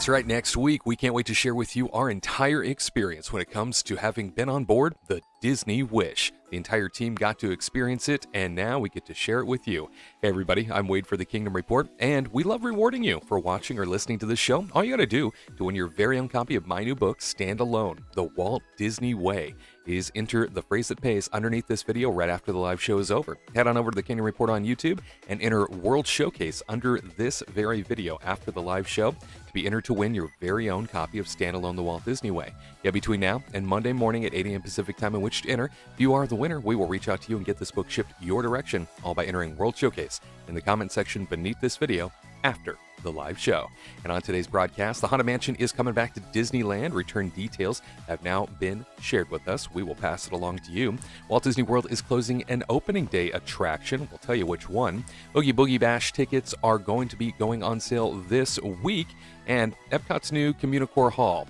That's right. Next week, we can't wait to share with you our entire experience when it comes to having been on board the Disney Wish. The entire team got to experience it, and now we get to share it with you. Hey, everybody, I'm Wade for the Kingdom Report, and we love rewarding you for watching or listening to this show. All you got to do to win your very own copy of my new book, Stand Alone, The Walt Disney Way, is enter the phrase that pays underneath this video right after the live show is over. Head on over to the Kingdom Report on YouTube and enter World Showcase under this very video after the live show to be entered to win your very own copy of Stand Alone, The Walt Disney Way. Yeah, between now and Monday morning at 8 a.m. Pacific time in which to enter. If you are the winner, we will reach out to you and get this book shipped your direction, all by entering World Showcase in the comment section beneath this video after the live show. And on today's broadcast, the Haunted Mansion is coming back to Disneyland. Return details have now been shared with us. We will pass it along to you. Walt Disney World is closing an opening day attraction. We'll tell you which one. Oogie Boogie Bash tickets are going to be going on sale this week. And Epcot's new Communicore Hall.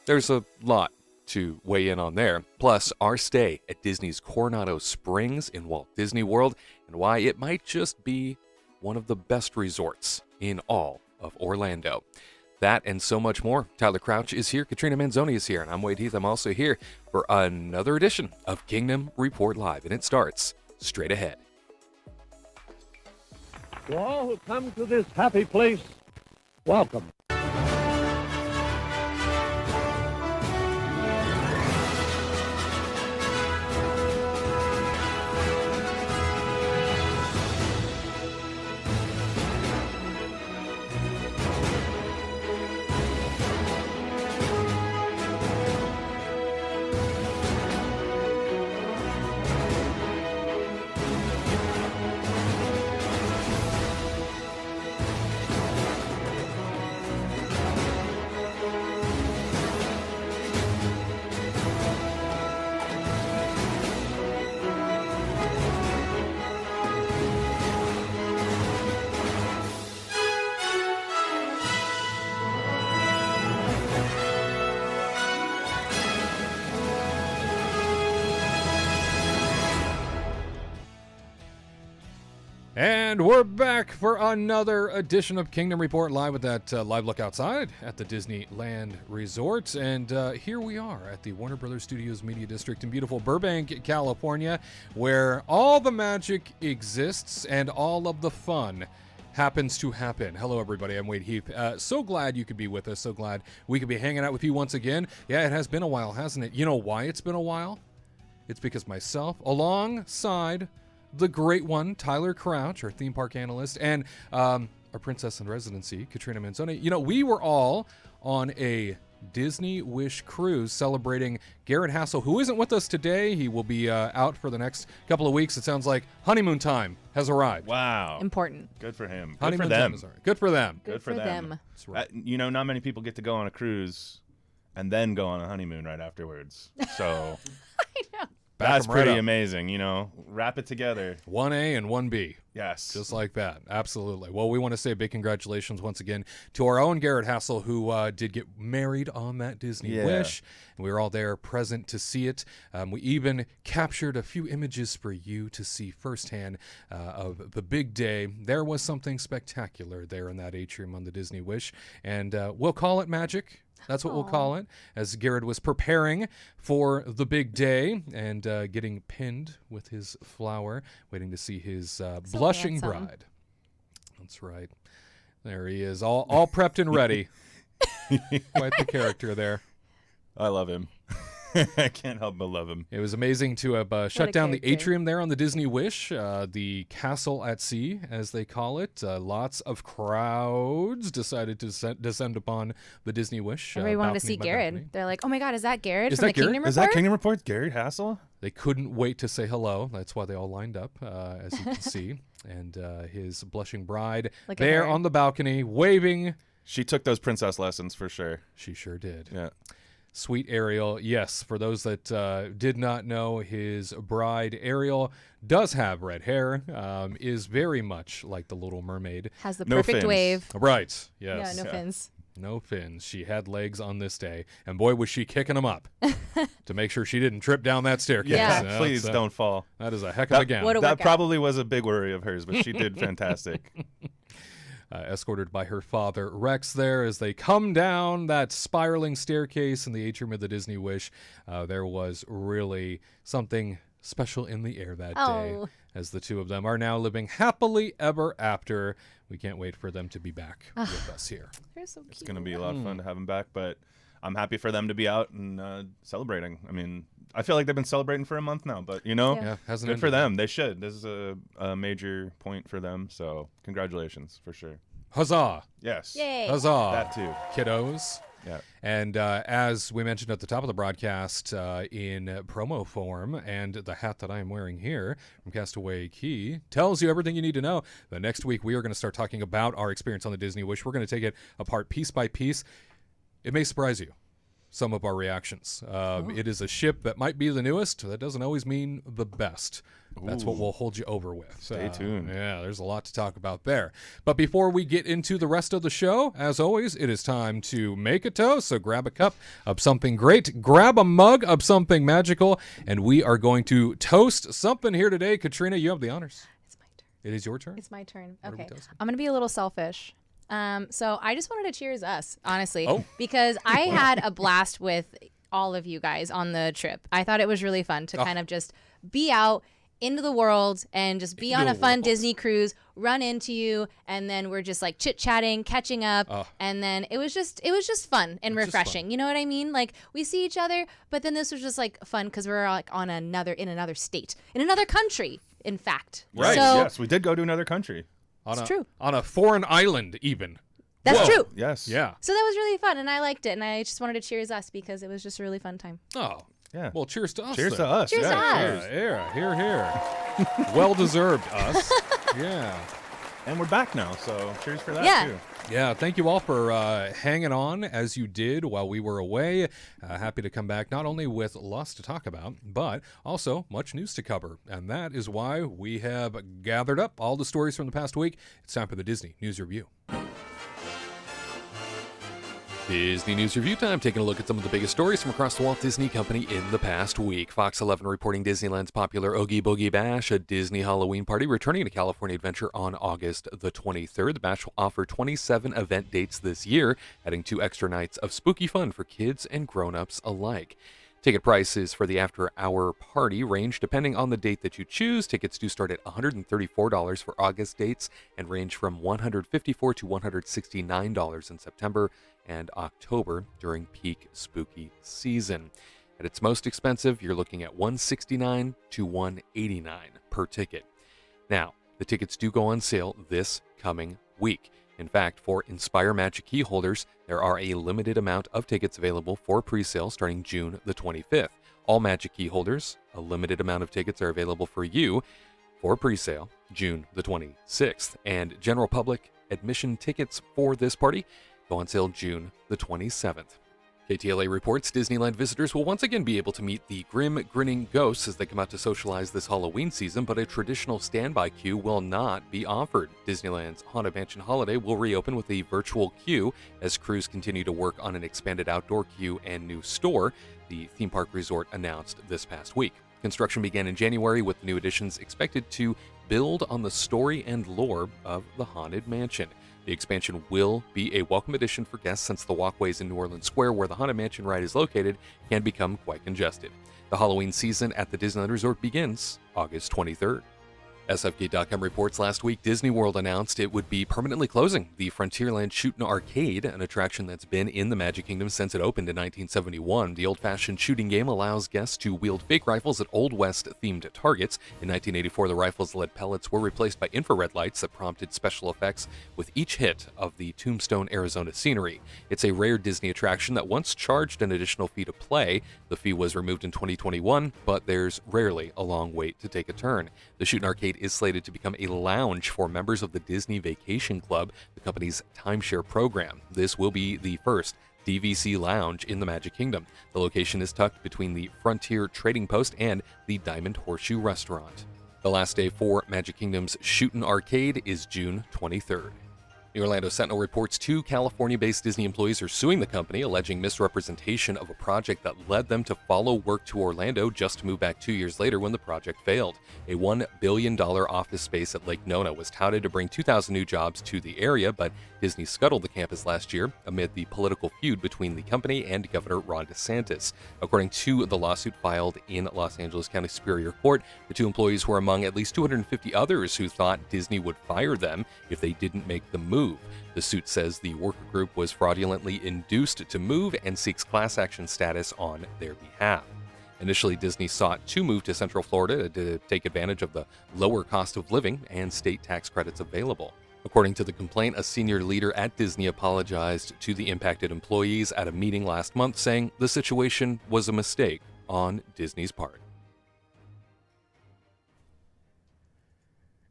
There's a lot to weigh in on there. Plus, our stay at Disney's Coronado Springs in Walt Disney World and why it might just be one of the best resorts in all of Orlando. That and so much more. Tyler Crouch is here, Katrina Manzoni is here, and I'm Wade Heath. I'm also here for another edition of Kingdom Report Live, and it starts straight ahead. To all who come to this happy place, welcome. And we're back for another edition of Kingdom Report Live with that live look outside at the Disneyland Resort. And here we are at the Warner Brothers Studios Media District in beautiful Burbank, California, where all the magic exists and all of the fun happens to happen. Hello, everybody. I'm Wade Heath. So glad you could be with us. So glad we could be hanging out with you once again. Yeah, it has been a while, hasn't it? You know why it's been a while? It's because myself, alongside the great one, Tyler Crouch, our theme park analyst, and our princess in residency, Katrina Manzoni. You know, we were all on a Disney Wish cruise celebrating Garrett Hassel, who isn't with us today. He will be out for the next couple of weeks. It sounds like honeymoon time has arrived. Wow. Important. Good for him. Honeymoon Good for them. time has arrived. Good for them. Good for them. That's right. You know, not many people get to go on a cruise and then go on a honeymoon right afterwards. So I know. that's right pretty up. amazing, you know. Wrap it together. 1A and 1B. Yes. Just like that. Absolutely. Well, we want to say a big congratulations once again to our own Garrett Hassel, who did get married on that Disney Wish. And we were all there present to see it. We even captured a few images for you to see firsthand of the big day. There was something spectacular there in that atrium on the Disney Wish. And we'll call it magic. That's what we'll call it, as Garrett was preparing for the big day and getting pinned with his flower, waiting to see his blushing handsome. bride. That's right. There he is, all prepped and ready. Quite the character there. I love him. I can't help but love him. It was amazing to have shut down the character. atrium there on the Disney Wish, the castle at sea, as they call it. Lots of crowds decided to descend upon the Disney Wish. Everybody wanted to balcony see by Garrett. balcony. They're like, oh my God, is that Garrett Is from that the Garrett? Kingdom Report? Is that Kingdom Report Gary Hassel? They couldn't wait to say hello. That's why they all lined up, as you can see. And his blushing bride Look at there her. on the balcony, waving. She took those princess lessons for sure. She sure did. Yeah. Sweet Ariel. Yes, for those that did not know, his bride, Ariel, does have red hair, is very much like the Little Mermaid. Has the No perfect fins. wave. Right, yes. Yeah, no fins. No fins. She had legs on this day, and boy, was she kicking them up to make sure she didn't trip down that staircase. Yeah. That's, Please don't fall. That is a heck of a gown. What a That workout. probably was a big worry of hers, but she did fantastic. escorted by her father Rex there as they come down that spiraling staircase in the atrium of the Disney Wish. There was really something special in the air that day, Oh. as the two of them are now living happily ever after. We can't wait for them to be back with us here. They're so cute. It's going to be a lot of fun to have them back, but I'm happy for them to be out and celebrating. I mean, I feel like they've been celebrating for a month now, but Yeah, hasn't good for ended. them. They should. This is a major point for them, so congratulations for sure. Huzzah! Yes. Yay. Huzzah! That too. Kiddos. Yeah. And as we mentioned at the top of the broadcast in promo form, and the hat that I am wearing here from Castaway Key tells you everything you need to know. The next week, we are going to start talking about our experience on the Disney Wish. We're going to take it apart piece by piece. It may surprise you, some of our reactions. It is a ship that might be the newest. That doesn't always mean the best. That's what Ooh. we'll hold you over with. Stay tuned. Yeah, there's a lot to talk about there. But before we get into the rest of the show, as always, it is time to make a toast. So grab a cup of something great, grab a mug of something magical, and we are going to toast something here today. Katrina, you have the honors. It's my turn. It is your turn. It's my turn. What are we Okay. toasting? I'm going to be a little selfish. So I just wanted to cheers us, honestly, Oh. because I had a blast with all of you guys on the trip. I thought it was really fun to kind of just be out into the world and just be on Into a the fun world. Disney cruise, run into you, and then we're just like chit-chatting, catching up, and then it was just fun and It's just refreshing. You know what I mean? Like we see each other, but then this was just like fun because we're like in another state, in another country, in fact. Right. So Yes, we did go to another country. On it's a, true. On a foreign island, even. That's Whoa. true. Yes. Yeah. So that was really fun, and I liked it, and I just wanted to cheers us because it was just a really fun time. Oh. Yeah. Well, cheers to us. Cheers then. to us. Cheers yeah, to us. cheers. Here, here. Well deserved, us. Yeah. And we're back now, so cheers for that Yeah. too. Yeah, thank you all for hanging on as you did while we were away. Happy to come back not only with lots to talk about, but also much news to cover. And that is why we have gathered up all the stories from the past week. It's time for the Disney News Review. Disney News Review time, taking a look at some of the biggest stories from across the Walt Disney Company in the past week. Fox 11 reporting Disneyland's popular Oogie Boogie Bash, a Disney Halloween party returning to California Adventure on August the 23rd. The bash will offer 27 event dates this year, adding 2 extra nights of spooky fun for kids and grown-ups alike. Ticket prices for the after-hour party range depending on the date that you choose. Tickets do start at $134 for August dates and range from $154 to $169 in September and October during peak spooky season. At its most expensive, you're looking at $169 to $189 per ticket. Now, the tickets do go on sale this coming week. In fact, for Inspire Magic Key holders, there are a limited amount of tickets available for pre-sale starting June the 25th. All Magic Key holders, a limited amount of tickets are available for you for pre-sale June the 26th. And general public admission tickets for this party go on sale June the 27th. KTLA reports Disneyland visitors will once again be able to meet the grim, grinning ghosts as they come out to socialize this Halloween season, but a traditional standby queue will not be offered. Disneyland's Haunted Mansion Holiday will reopen with a virtual queue as crews continue to work on an expanded outdoor queue and new store, the theme park resort announced this past week. Construction began in January with the new additions expected to build on the story and lore of the Haunted Mansion. The expansion will be a welcome addition for guests since the walkways in New Orleans Square, where the Haunted Mansion ride is located, can become quite congested. The Halloween season at the Disneyland Resort begins August 23rd. SFK.com reports last week Disney World announced it would be permanently closing the Frontierland Shootin' Arcade, an attraction that's been in the Magic Kingdom since it opened in 1971. The old-fashioned shooting game allows guests to wield fake rifles at Old West-themed targets. In 1984, the rifle's lead pellets were replaced by infrared lights that prompted special effects with each hit of the Tombstone, Arizona scenery. It's a rare Disney attraction that once charged an additional fee to play. The fee was removed in 2021, but there's rarely a long wait to take a turn. The Shootin' Arcade is slated to become a lounge for members of the Disney Vacation Club, the company's timeshare program. This will be the first DVC lounge in the Magic Kingdom. The location is tucked between the Frontier Trading Post and the Diamond Horseshoe Restaurant. The last day for Magic Kingdom's Shootin' Arcade is June 23rd. The Orlando Sentinel reports 2 California-based Disney employees are suing the company, alleging misrepresentation of a project that led them to follow work to Orlando just to move back 2 years later when the project failed. A $1 billion office space at Lake Nona was touted to bring 2,000 new jobs to the area, but Disney scuttled the campus last year amid the political feud between the company and Governor Ron DeSantis. According to the lawsuit filed in Los Angeles County Superior Court, the 2 employees were among at least 250 others who thought Disney would fire them if they didn't make the move. The suit says the worker group was fraudulently induced to move and seeks class action status on their behalf. Initially, Disney sought to move to Central Florida to take advantage of the lower cost of living and state tax credits available. According to the complaint, a senior leader at Disney apologized to the impacted employees at a meeting last month, saying the situation was a mistake on Disney's part.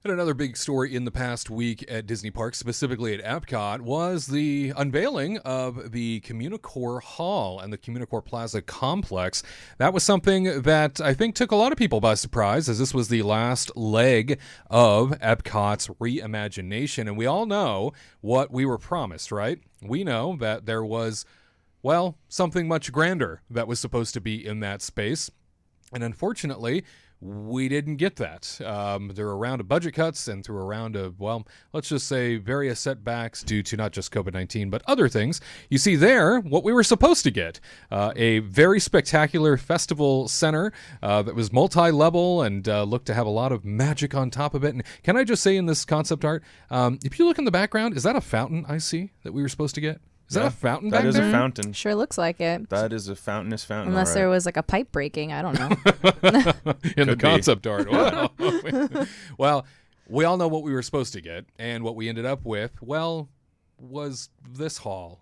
And another big story in the past week at Disney Parks, specifically at Epcot, was the unveiling of the Communicore Hall and the Communicore Plaza complex. That was something that I think took a lot of people by surprise, as this was the last leg of Epcot's reimagination. And we all know what we were promised, right? We know that there was, well, something much grander that was supposed to be in that space. And unfortunately, we didn't get that. Through a round of budget cuts and through a round of, well, let's just say various setbacks due to not just COVID-19, but other things. You see there what we were supposed to get. A very spectacular festival center that was multi-level and looked to have a lot of magic on top of it. And can I just say in this concept art, if you look in the background, is that a fountain I see that we were supposed to get? Is that a fountain back there? That is a fountain. Sure looks like it. That is a fountainous fountain. Unless there was like a pipe breaking. I don't know. In the concept art. Wow. Well, we all know what we were supposed to get. And what we ended up with, well, was this hall.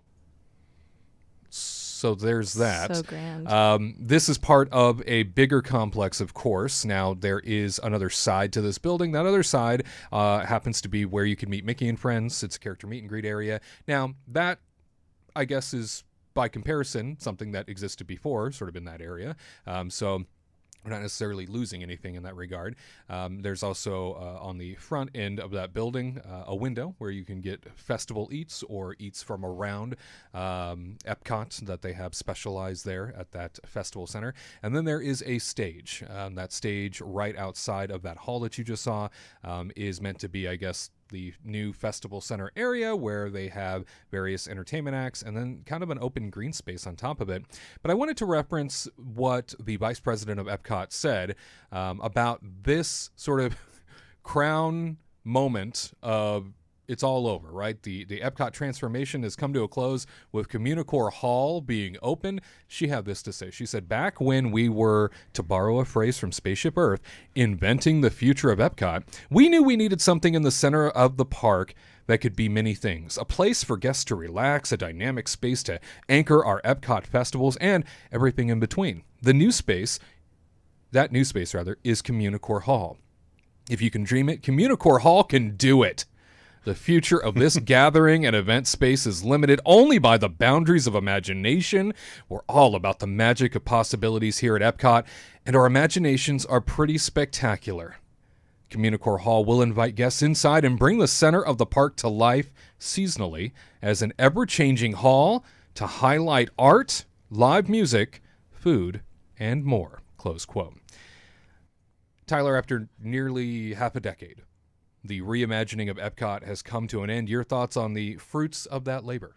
So there's that. So grand. This is part of a bigger complex, of course. Now, there is another side to this building. That other side happens to be where you can meet Mickey and friends. It's a character meet and greet area. Now, that, I guess, is by comparison something that existed before, sort of in that area. So we're not necessarily losing anything in that regard. There's also on the front end of that building a window where you can get festival eats or eats from around Epcot that they have specialized there at that festival center. And then there is a stage. That stage right outside of that hall that you just saw is meant to be, I guess, the new festival center area where they have various entertainment acts and then kind of an open green space on top of it. But I wanted to reference what the vice president of Epcot said about this sort of crown moment of it's all over, right? The Epcot transformation has come to a close with Communicore Hall being open. She had this to say. She said, back when we were, to borrow a phrase from Spaceship Earth, inventing the future of Epcot, we knew we needed something in the center of the park that could be many things. A place for guests to relax, a dynamic space to anchor our Epcot festivals, and everything in between. That new space, is Communicore Hall. If you can dream it, Communicore Hall can do it. The future of this gathering and event space is limited only by the boundaries of imagination. We're all about the magic of possibilities here at Epcot, and our imaginations are pretty spectacular. Communicore Hall will invite guests inside and bring the center of the park to life seasonally as an ever-changing hall to highlight art, live music, food, and more. Close quote. Tyler, after nearly half a decade, the reimagining of Epcot has come to an end. Your thoughts on the fruits of that labor?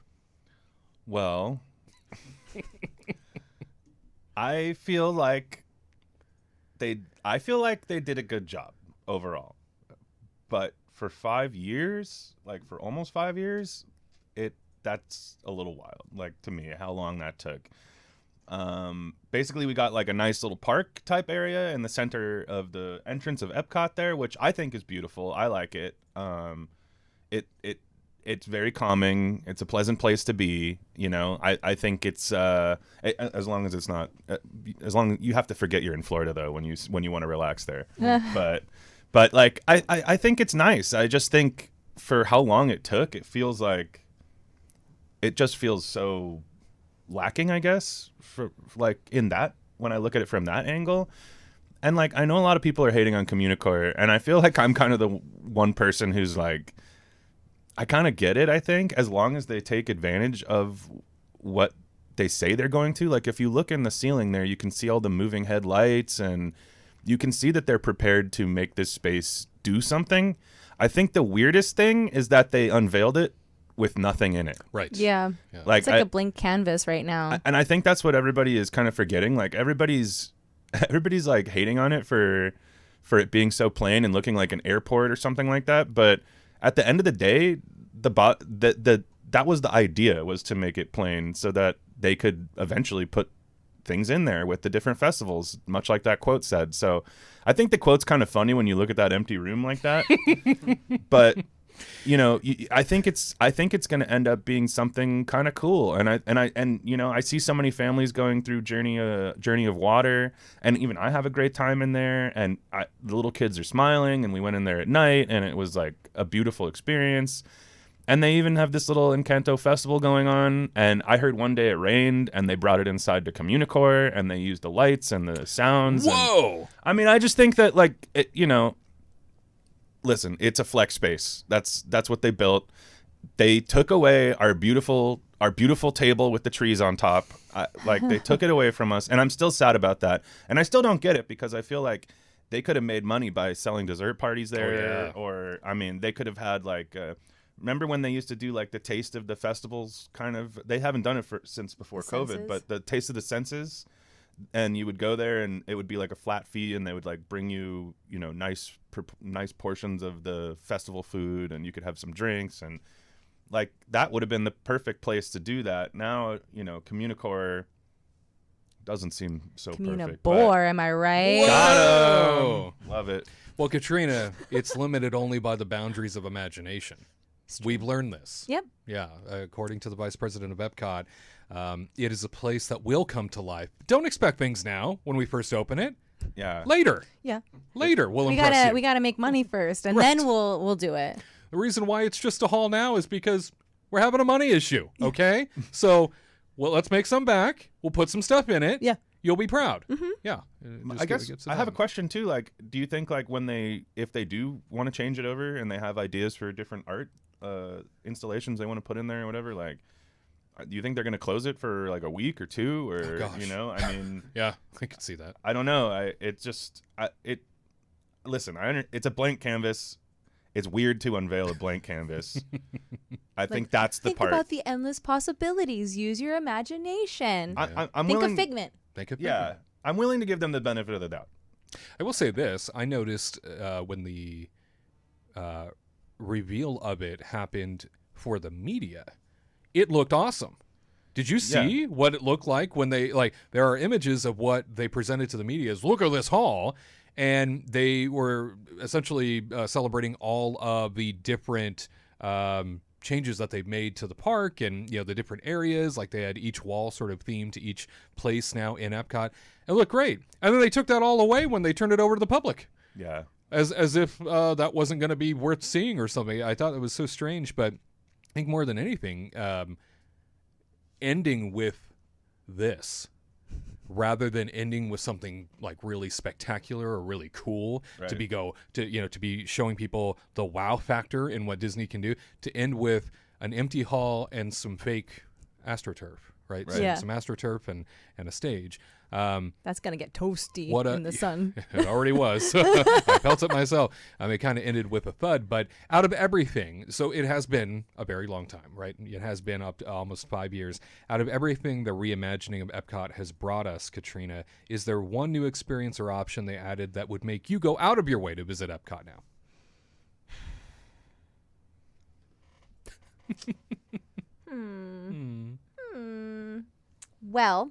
Well, I feel like they did a good job overall. But for 5 years, for almost 5 years, that's a little wild, to me, how long that took. Basically, we got a nice little park type area in the center of the entrance of Epcot there, which I think is beautiful. I like it. It's very calming. It's a pleasant place to be. I think it's as long as it's not as long you have to forget you're in Florida though when you want to relax there. but I think it's nice. I just think for how long it took, it just feels so lacking, I guess, for in that when I look at it from that angle. And I know a lot of people are hating on Communicore, and I feel like I'm kind of the one person who's I kind of get it, I think, as long as they take advantage of what they say they're going to. Like, if you look in the ceiling there, you can see all the moving headlights, and you can see that they're prepared to make this space do something. I think the weirdest thing is that they unveiled it with nothing in it. Right. Yeah. Like, It's like a blank canvas right now. and I think that's what everybody is kind of forgetting. Like, everybody's like hating on it for it being so plain and looking like an airport or something like that. But at the end of the day, that was the idea, was to make it plain so that they could eventually put things in there with the different festivals, much like that quote said. So I think the quote's kind of funny when you look at that empty room like that. But I think it's going to end up being something kind of cool. And I see so many families going through Journey of Water, and even I have a great time in there, and the little kids are smiling, and we went in there at night, and it was like a beautiful experience. And they even have this little Encanto festival going on, and I heard one day it rained, and they brought it inside to Communicore, and they used the lights and the sounds. Whoa! I mean, I just think that, like, listen, it's a flex space. That's what they built. They took away our beautiful table with the trees on top. They took it away from us, and I'm still sad about that. And I still don't get it, because I feel like they could have made money by selling dessert parties there, or I mean, they could have had like. Remember when they used to do like the Taste of the Festivals kind of? They haven't done it since before COVID, but the Taste of the Senses, and you would go there and it would be like a flat fee, and they would like bring you, nice portions of the festival food, and you could have some drinks, and like that would have been the perfect place to do that. Now, Communicore doesn't seem so perfect. Communibore, am I right? Got him. Love it. Well, Katrina, it's limited only by the boundaries of imagination. We've learned this. Yep. Yeah. According to the vice president of Epcot, it is a place that will come to life. Don't expect things now when we first open it. Yeah. Later. Yeah. Later, we'll impress you. We gotta make money first, and Right. then we'll do it. The reason why it's just a hall now is because we're having a money issue. Okay. So, let's make some back. We'll put some stuff in it. Yeah. You'll be proud. Mm-hmm. Yeah. I guess I have a question too. Like, do you think like if they do want to change it over and they have ideas for different art installations they want to put in there or whatever, like, do you think they're going to close it for like a week or two, or I mean, yeah, I can see that. I don't know. Listen, it's a blank canvas. It's weird to unveil a blank canvas. I think that's the part. Think about the endless possibilities. Use your imagination. I'm Think willing, of Figment. Yeah, I'm willing to give them the benefit of the doubt. I will say this. I noticed when the reveal of it happened for the media, it looked awesome. Did you see what it looked like when there are images of what they presented to the media as, look at this hall, and they were essentially celebrating all of the different changes that they've made to the park, and the different areas. Like, they had each wall sort of themed to each place now in Epcot. It looked great. And then they took that all away when they turned it over to the public. Yeah. As if that wasn't going to be worth seeing or something. I thought it was so strange, but I think more than anything, ending with this rather than ending with something like really spectacular or really cool, right, to be showing people the wow factor in what Disney can do, to end with an empty hall and some fake AstroTurf, right? Yeah. Some AstroTurf and a stage. That's gonna get toasty in the sun. It already was. I felt it myself. It kind of ended with a thud, but out of everything, so it has been a very long time, right? It has been up to almost 5 years. Out of everything the reimagining of Epcot has brought us, Katrina, is there one new experience or option they added that would make you go out of your way to visit Epcot now? Well,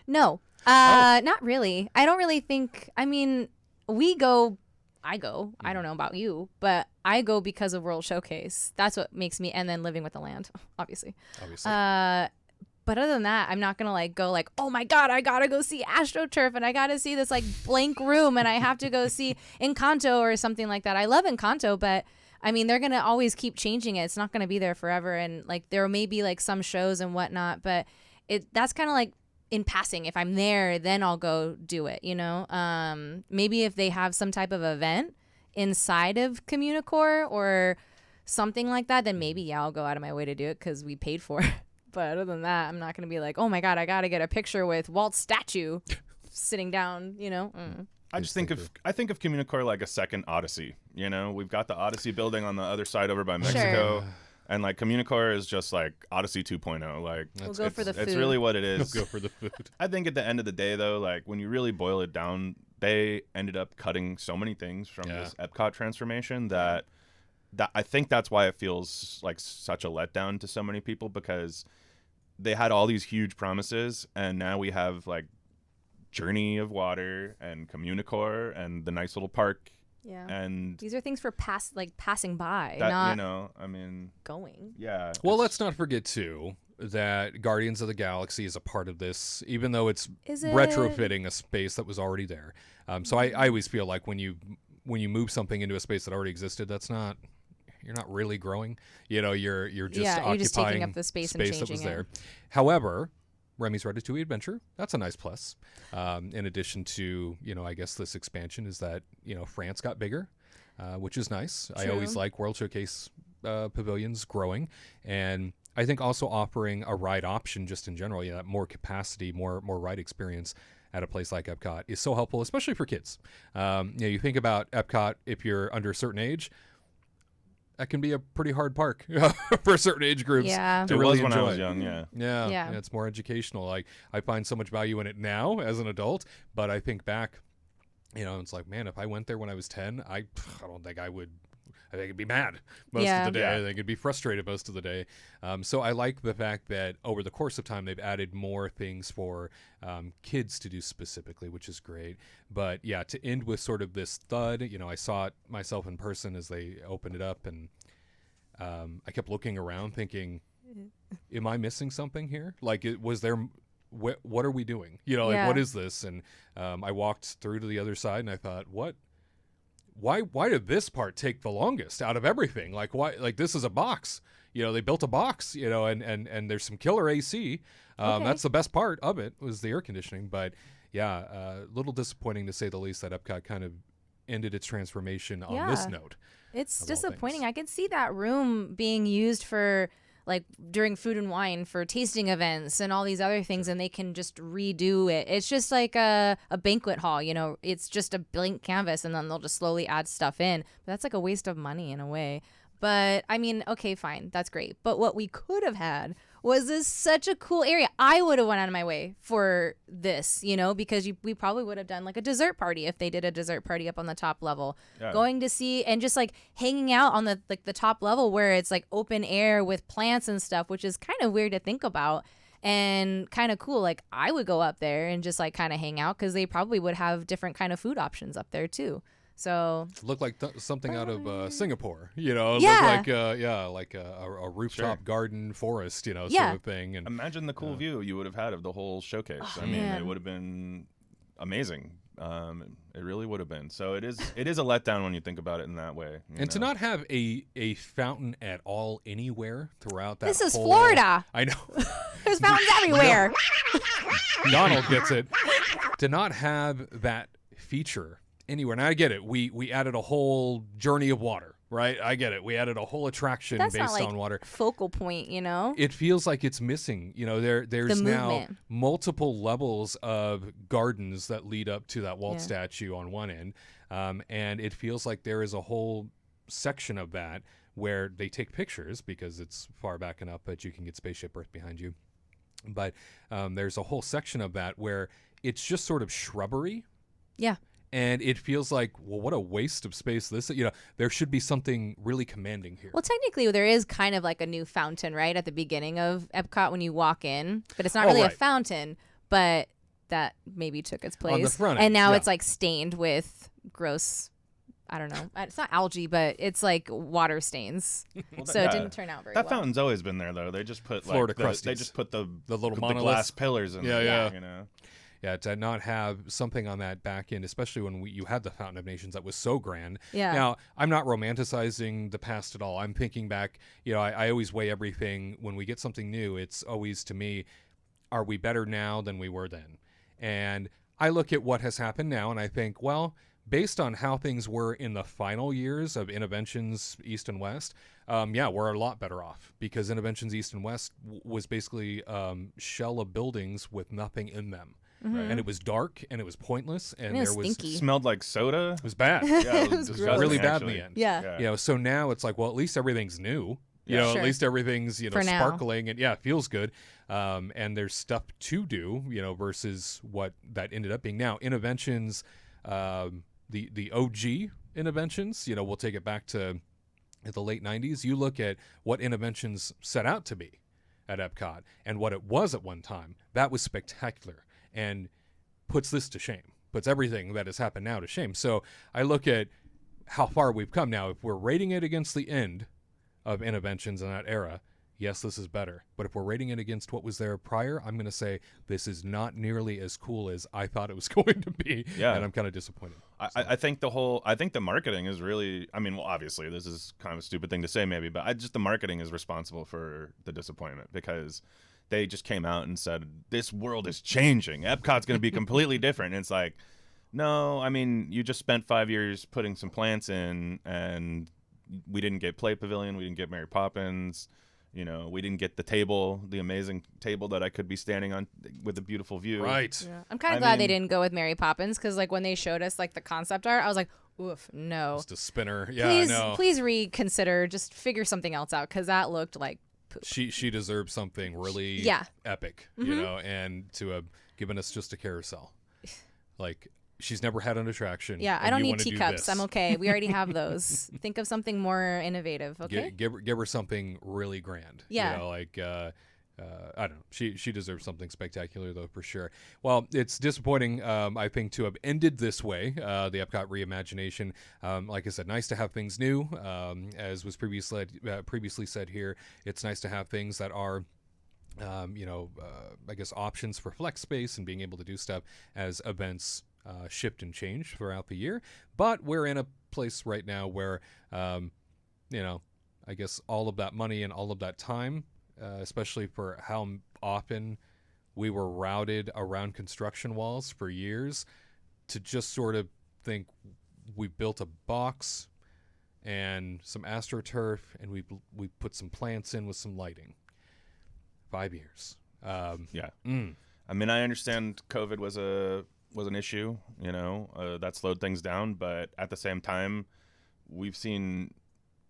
no. Not really. I don't really think. I mean, I go. I don't know about you, but I go because of World Showcase. That's what makes me. And then Living with the Land, obviously. But other than that, I'm not gonna go oh my god, I gotta go see AstroTurf, and I gotta see this blank room, and I have to go see Encanto or something like that. I love Encanto, but I mean, they're gonna always keep changing it. It's not gonna be there forever, and there may be some shows and whatnot, but that's kind of in passing. If I'm there, then I'll go do it, Maybe if they have some type of event inside of Communicore or something like that, then maybe, yeah, I'll go out of my way to do it because we paid for it. But other than that, I'm not going to be like, oh my God, I got to get a picture with Walt's statue sitting down, you know? I think of Communicore like a second Odyssey. You know, we've got the Odyssey building on the other side over by Mexico. Sure. And like Communicore is just like Odyssey 2.0. Like We'll go for the food. It's really what it is. Go for the food. I think at the end of the day, though, like when you really boil it down, they ended up cutting so many things from this Epcot transformation that I think that's why it feels like such a letdown to so many people, because they had all these huge promises, and now we have like Journey of Water and Communicore and the nice little park. Yeah. And these are things for passing by, that, not you know, I mean, going. Yeah. Well, let's not forget too that Guardians of the Galaxy is a part of this, even though it's retrofitting a space that was already there. So I always feel like when you move something into a space that already existed, you're not really growing. You know, you're just occupying you're just taking up the space and changing that was it. there. However, Remy's Ratatouille Adventure, that's a nice plus. In addition to, you know, I guess this expansion is that, you know, France got bigger, which is nice. True. I always like World Showcase pavilions growing. And I think also offering a ride option just in general, more capacity, more ride experience at a place like Epcot is so helpful, especially for kids. You think about Epcot, if you're under a certain age, that can be a pretty hard park for certain age groups to it really was when enjoy. I was young, Yeah, it's more educational. Like I find so much value in it now as an adult, but I think back, you know, it's like, man, if I went there when I was 10, I don't think I would. I think I'd be mad most of the day. I think I'd be frustrated most of the day. So I like the fact that over the course of time, they've added more things for kids to do specifically, which is great. But yeah, to end with sort of this thud, you know, I saw it myself in person as they opened it up, and I kept looking around thinking, am I missing something here? Like, was there... What are we doing? You know, like, what is this? And I walked through to the other side, and I thought, what? Why did this part take the longest out of everything? Like, why? Like, this is a box. You know, they built a box. You know, and there's some killer AC. That's the best part of it, was the air conditioning. But yeah, a little disappointing to say the least that Epcot kind of ended its transformation on this note. It's disappointing. I can see that room being used for, like, during Food and Wine for tasting events and all these other things, and they can just redo it. It's just like a banquet hall, you know, it's just a blank canvas, and then they'll just slowly add stuff in. But that's like a waste of money in a way. But I mean, okay, fine, that's great. But what we could have had was this such a cool area. I would have went out of my way for this, you know, because we probably would have done like a dessert party if they did a dessert party up on the top level. Yeah. Going to see and just like hanging out on the top level where it's like open air with plants and stuff, which is kind of weird to think about and kind of cool. Like I would go up there and just like kind of hang out because they probably would have different kind of food options up there too. So looked like something out of Singapore, you know. Yeah. Looked like a rooftop garden forest, you know, sort of thing. And imagine the cool view you would have had of the whole showcase. I mean, it would have been amazing. It really would have been. So it is a letdown when you think about it in that way. And to not have a fountain at all anywhere throughout that. This is Florida. I know. There's fountains everywhere. Donald gets it. To not have that feature anywhere. And I get it. We added a whole Journey of Water, right? I get it. We added a whole attraction based on water. Focal point, you know? It feels like it's missing. You know, there's now multiple levels of gardens that lead up to that Walt statue on one end. And it feels like there is a whole section of that where they take pictures because it's far back enough that you can get Spaceship Earth behind you. But there's a whole section of that where it's just sort of shrubbery. Yeah. And it feels like, well, what a waste of space this is. You know, there should be something really commanding here. Well, technically, there is kind of like a new fountain, right, at the beginning of Epcot when you walk in. But it's not really a fountain, but that maybe took its place. On the front and end, now it's like stained with gross, I don't know. It's not algae, but it's like water stains. So it didn't turn out very well. That fountain's always been there, though. They just put Florida Crusties. They just put the little glass pillars in there. You know? Yeah, to not have something on that back end, especially when you had the Fountain of Nations that was so grand. Yeah. Now, I'm not romanticizing the past at all. I'm thinking back, you know, I always weigh everything. When we get something new, it's always, to me, are we better now than we were then? And I look at what has happened now, and I think, well, based on how things were in the final years of Interventions East and West, yeah, we're a lot better off because Interventions East and West was basically shell of buildings with nothing in them. Right. And it was dark and it was pointless and And it was there was stinky. Smelled like soda. it was bad. Yeah, It was It was gross. really bad in actually. the end. Yeah. You know, so now it's like, well, at least everything's new. You Yeah. know, Sure. at least everything's, you know, For now. sparkling and yeah, it feels good. And there's stuff to do, you know, versus what that ended up being. Now, Interventions, the OG Interventions, you know, we'll take it back to the late 90s. You look at what Interventions set out to be at Epcot and what it was at one time. That was spectacular and puts this to shame, puts everything that has happened now to shame. So I look at how far we've come now. If we're rating it against the end of Interventions in that era, yes, this is better. But if we're rating it against what was there prior, I'm going to say this is not nearly as cool as I thought it was going to be. Yeah. And I'm kind of disappointed. I think the marketing is really, I mean, well, obviously this is kind of a stupid thing to say maybe, but the marketing is responsible for the disappointment because they just came out and said, this world is changing. Epcot's going to be completely different. And it's like, no, I mean, you just spent 5 years putting some plants in and we didn't get Play Pavilion. We didn't get Mary Poppins. You know, we didn't get the table, the amazing table that I could be standing on with a beautiful view. Right. Yeah. I'm kind I of glad they mean- didn't go with Mary Poppins because, like, when they showed us like the concept art, I was like, "Oof, no! Just a spinner. Yeah, Please, no. please reconsider. Just figure something else out because that looked like poop." She deserves something really Yeah. epic, you know, and to have given us just a carousel. Like, she's never had an attraction. Yeah, I and don't you need wanna do teacups. this. I'm okay. We already have those. Think of something more innovative, okay? Give her something really grand. Yeah. You know, like I don't know. She deserves something spectacular though, for sure. Well, it's disappointing, I think, to have ended this way. The Epcot reimagination. Like I said, nice to have things new. As was previously said here, it's nice to have things that are. I guess options for flex space and being able to do stuff as events shift and change throughout the year. But we're in a place right now where, I guess all of that money and all of that time, especially for how often we were routed around construction walls for years, to just sort of think we built a box and some AstroTurf and we put some plants in with some lighting. 5 years. Yeah. I mean, I understand COVID was an issue, you know, that slowed things down. But at the same time, we've seen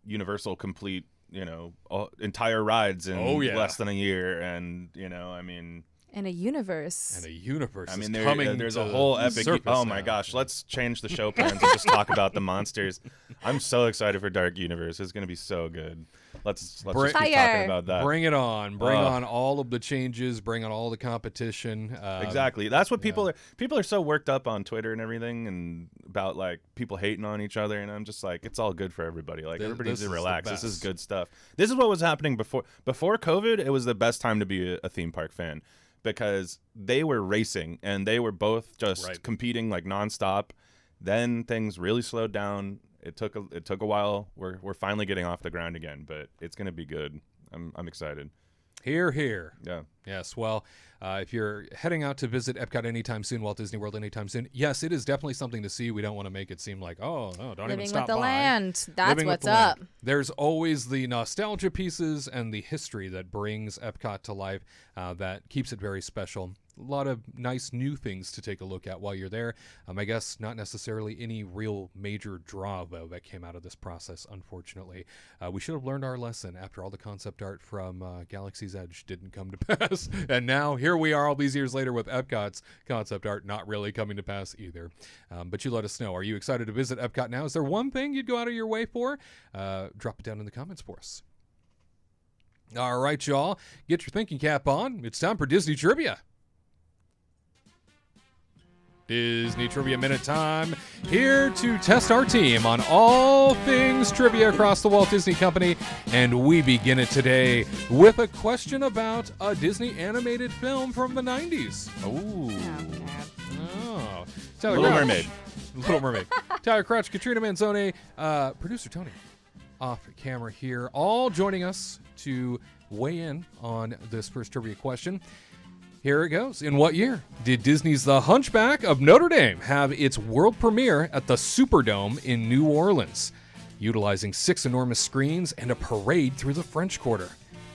Universal complete, you know, entire rides in less than a year. And, you know, I mean... And a universe. And a universe I mean, is coming there's to a whole the epic... surface Oh, my now. gosh. Let's change the show plans and just talk about the monsters. I'm so excited for Dark Universe. It's going to be so good. Let's just keep talking Fire. about that. Bring it on. Bring on all of the changes. Bring on all the competition. Exactly. That's what people are so worked up on Twitter and everything, and about like people hating on each other. And I'm just like, it's all good for everybody. Like everybody this needs to is the relax. This is best. good stuff. This is what was happening before COVID. It was the best time to be a theme park fan because they were racing and they were both just competing like nonstop. Then things really slowed down. It took a while. We're finally getting off the ground again, but it's gonna be good. I'm excited. Hear, hear. Yeah. Yes. Well, if you're heading out to visit Epcot anytime soon, Walt Disney World anytime soon, yes, it is definitely something to see. We don't want to make it seem like, oh, no, don't Living even stop with the by. land. That's Living with what's the up. land. There's always the nostalgia pieces and the history that brings Epcot to life that keeps it very special. A lot of nice new things to take a look at while you're there. I guess not necessarily any real major draw, though, that came out of this process, unfortunately. We should have learned our lesson after all the concept art from Galaxy's Edge didn't come to pass. And now here we are all these years later with Epcot's concept art not really coming to pass either. But you let us know. Are you excited to visit Epcot now? Is there one thing you'd go out of your way for? Drop it down in the comments for us. All right, y'all. Get your thinking cap on. It's time for Disney Trivia. Disney Trivia Minute time, here to test our team on all things trivia across the Walt Disney Company, and we begin it today with a question about a Disney animated film from the 90s. Ooh. Oh, Tyler Little Crouch. Mermaid. Little Mermaid. Tyler Crouch, Katrina Manzone, producer Tony, off camera here, all joining us to weigh in on this first trivia question. Here it goes. In what year did Disney's The Hunchback of Notre Dame have its world premiere at the Superdome in New Orleans, utilizing 6 enormous screens and a parade through the French Quarter?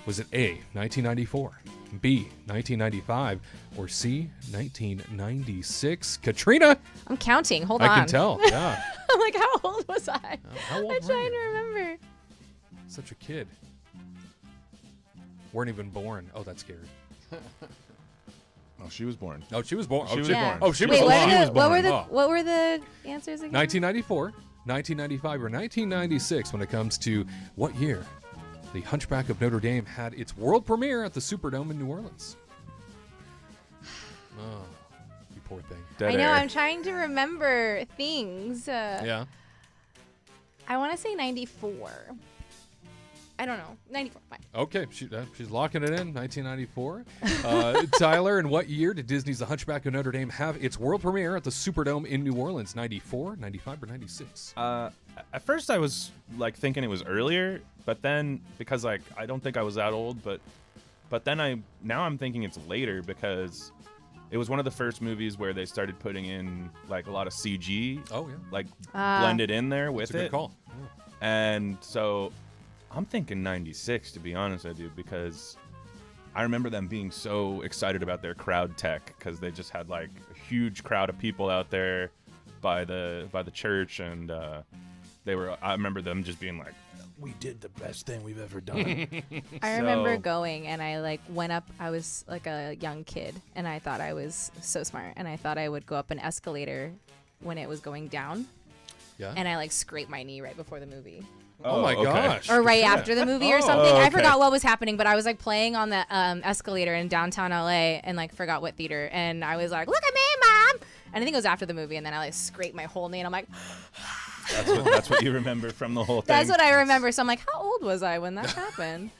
Was it A, 1994, B, 1995, or C, 1996? Katrina? I'm counting. Hold on. I can tell, yeah. I'm like, how old was I? How old I'm were trying you? to remember. Such a kid. Weren't even born. Oh, that's scary. Oh, she was born. Oh, she was born. She was Yeah. born. Oh, she Wait, was alive. what were the answers again? 1994, 1995, or 1996 when it comes to what year the Hunchback of Notre Dame had its world premiere at the Superdome in New Orleans. Oh, you poor thing. Dead I know. air. I'm trying to remember things. Yeah. I want to say 94. I don't know. 94. Fine. Okay, she's locking it in. 1994. Tyler, in what year did Disney's The Hunchback of Notre Dame have its world premiere at the Superdome in New Orleans? 94, 95, or 96? At first I was like thinking it was earlier, but then because like I don't think I was that old, but then I'm thinking it's later because it was one of the first movies where they started putting in like a lot of CG, Oh, yeah. like blended in there That's with a good it. call. And so I'm thinking 96 to be honest with you, because I remember them being so excited about their crowd tech because they just had like a huge crowd of people out there by the church, and I remember them just being like, we did the best thing we've ever done. I remember So- going and I like went up. I was like a young kid and I thought I was so smart and I thought I would go up an escalator when it was going down, Yeah. and I like scraped my knee right before the movie. Oh, my okay. gosh. Or right Yeah. after the movie or Oh, something. I okay. forgot what was happening, but I was like playing on the escalator in downtown LA and like forgot what theater. And I was like, look at me, Mom. And I think it was after the movie. And then I like scraped my whole knee and I'm like, That's what you remember from the whole thing. that's what I remember. So I'm like, how old was I when that happened?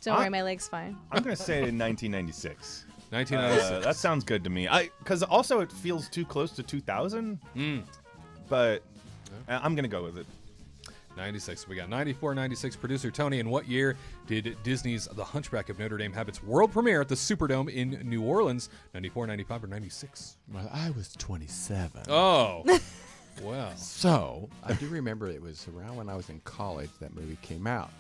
Don't worry, my leg's fine. I'm gonna say 1996. 1996. That sounds good to me. Because also it feels too close to 2000. But I'm gonna go with it. 96. We got 94, 96. Producer Tony, in what year did Disney's The Hunchback of Notre Dame have its world premiere at the Superdome in New Orleans? 94, 95, or 96? Well, I was 27. Oh. Wow. So I do remember it was around when I was in college that movie came out.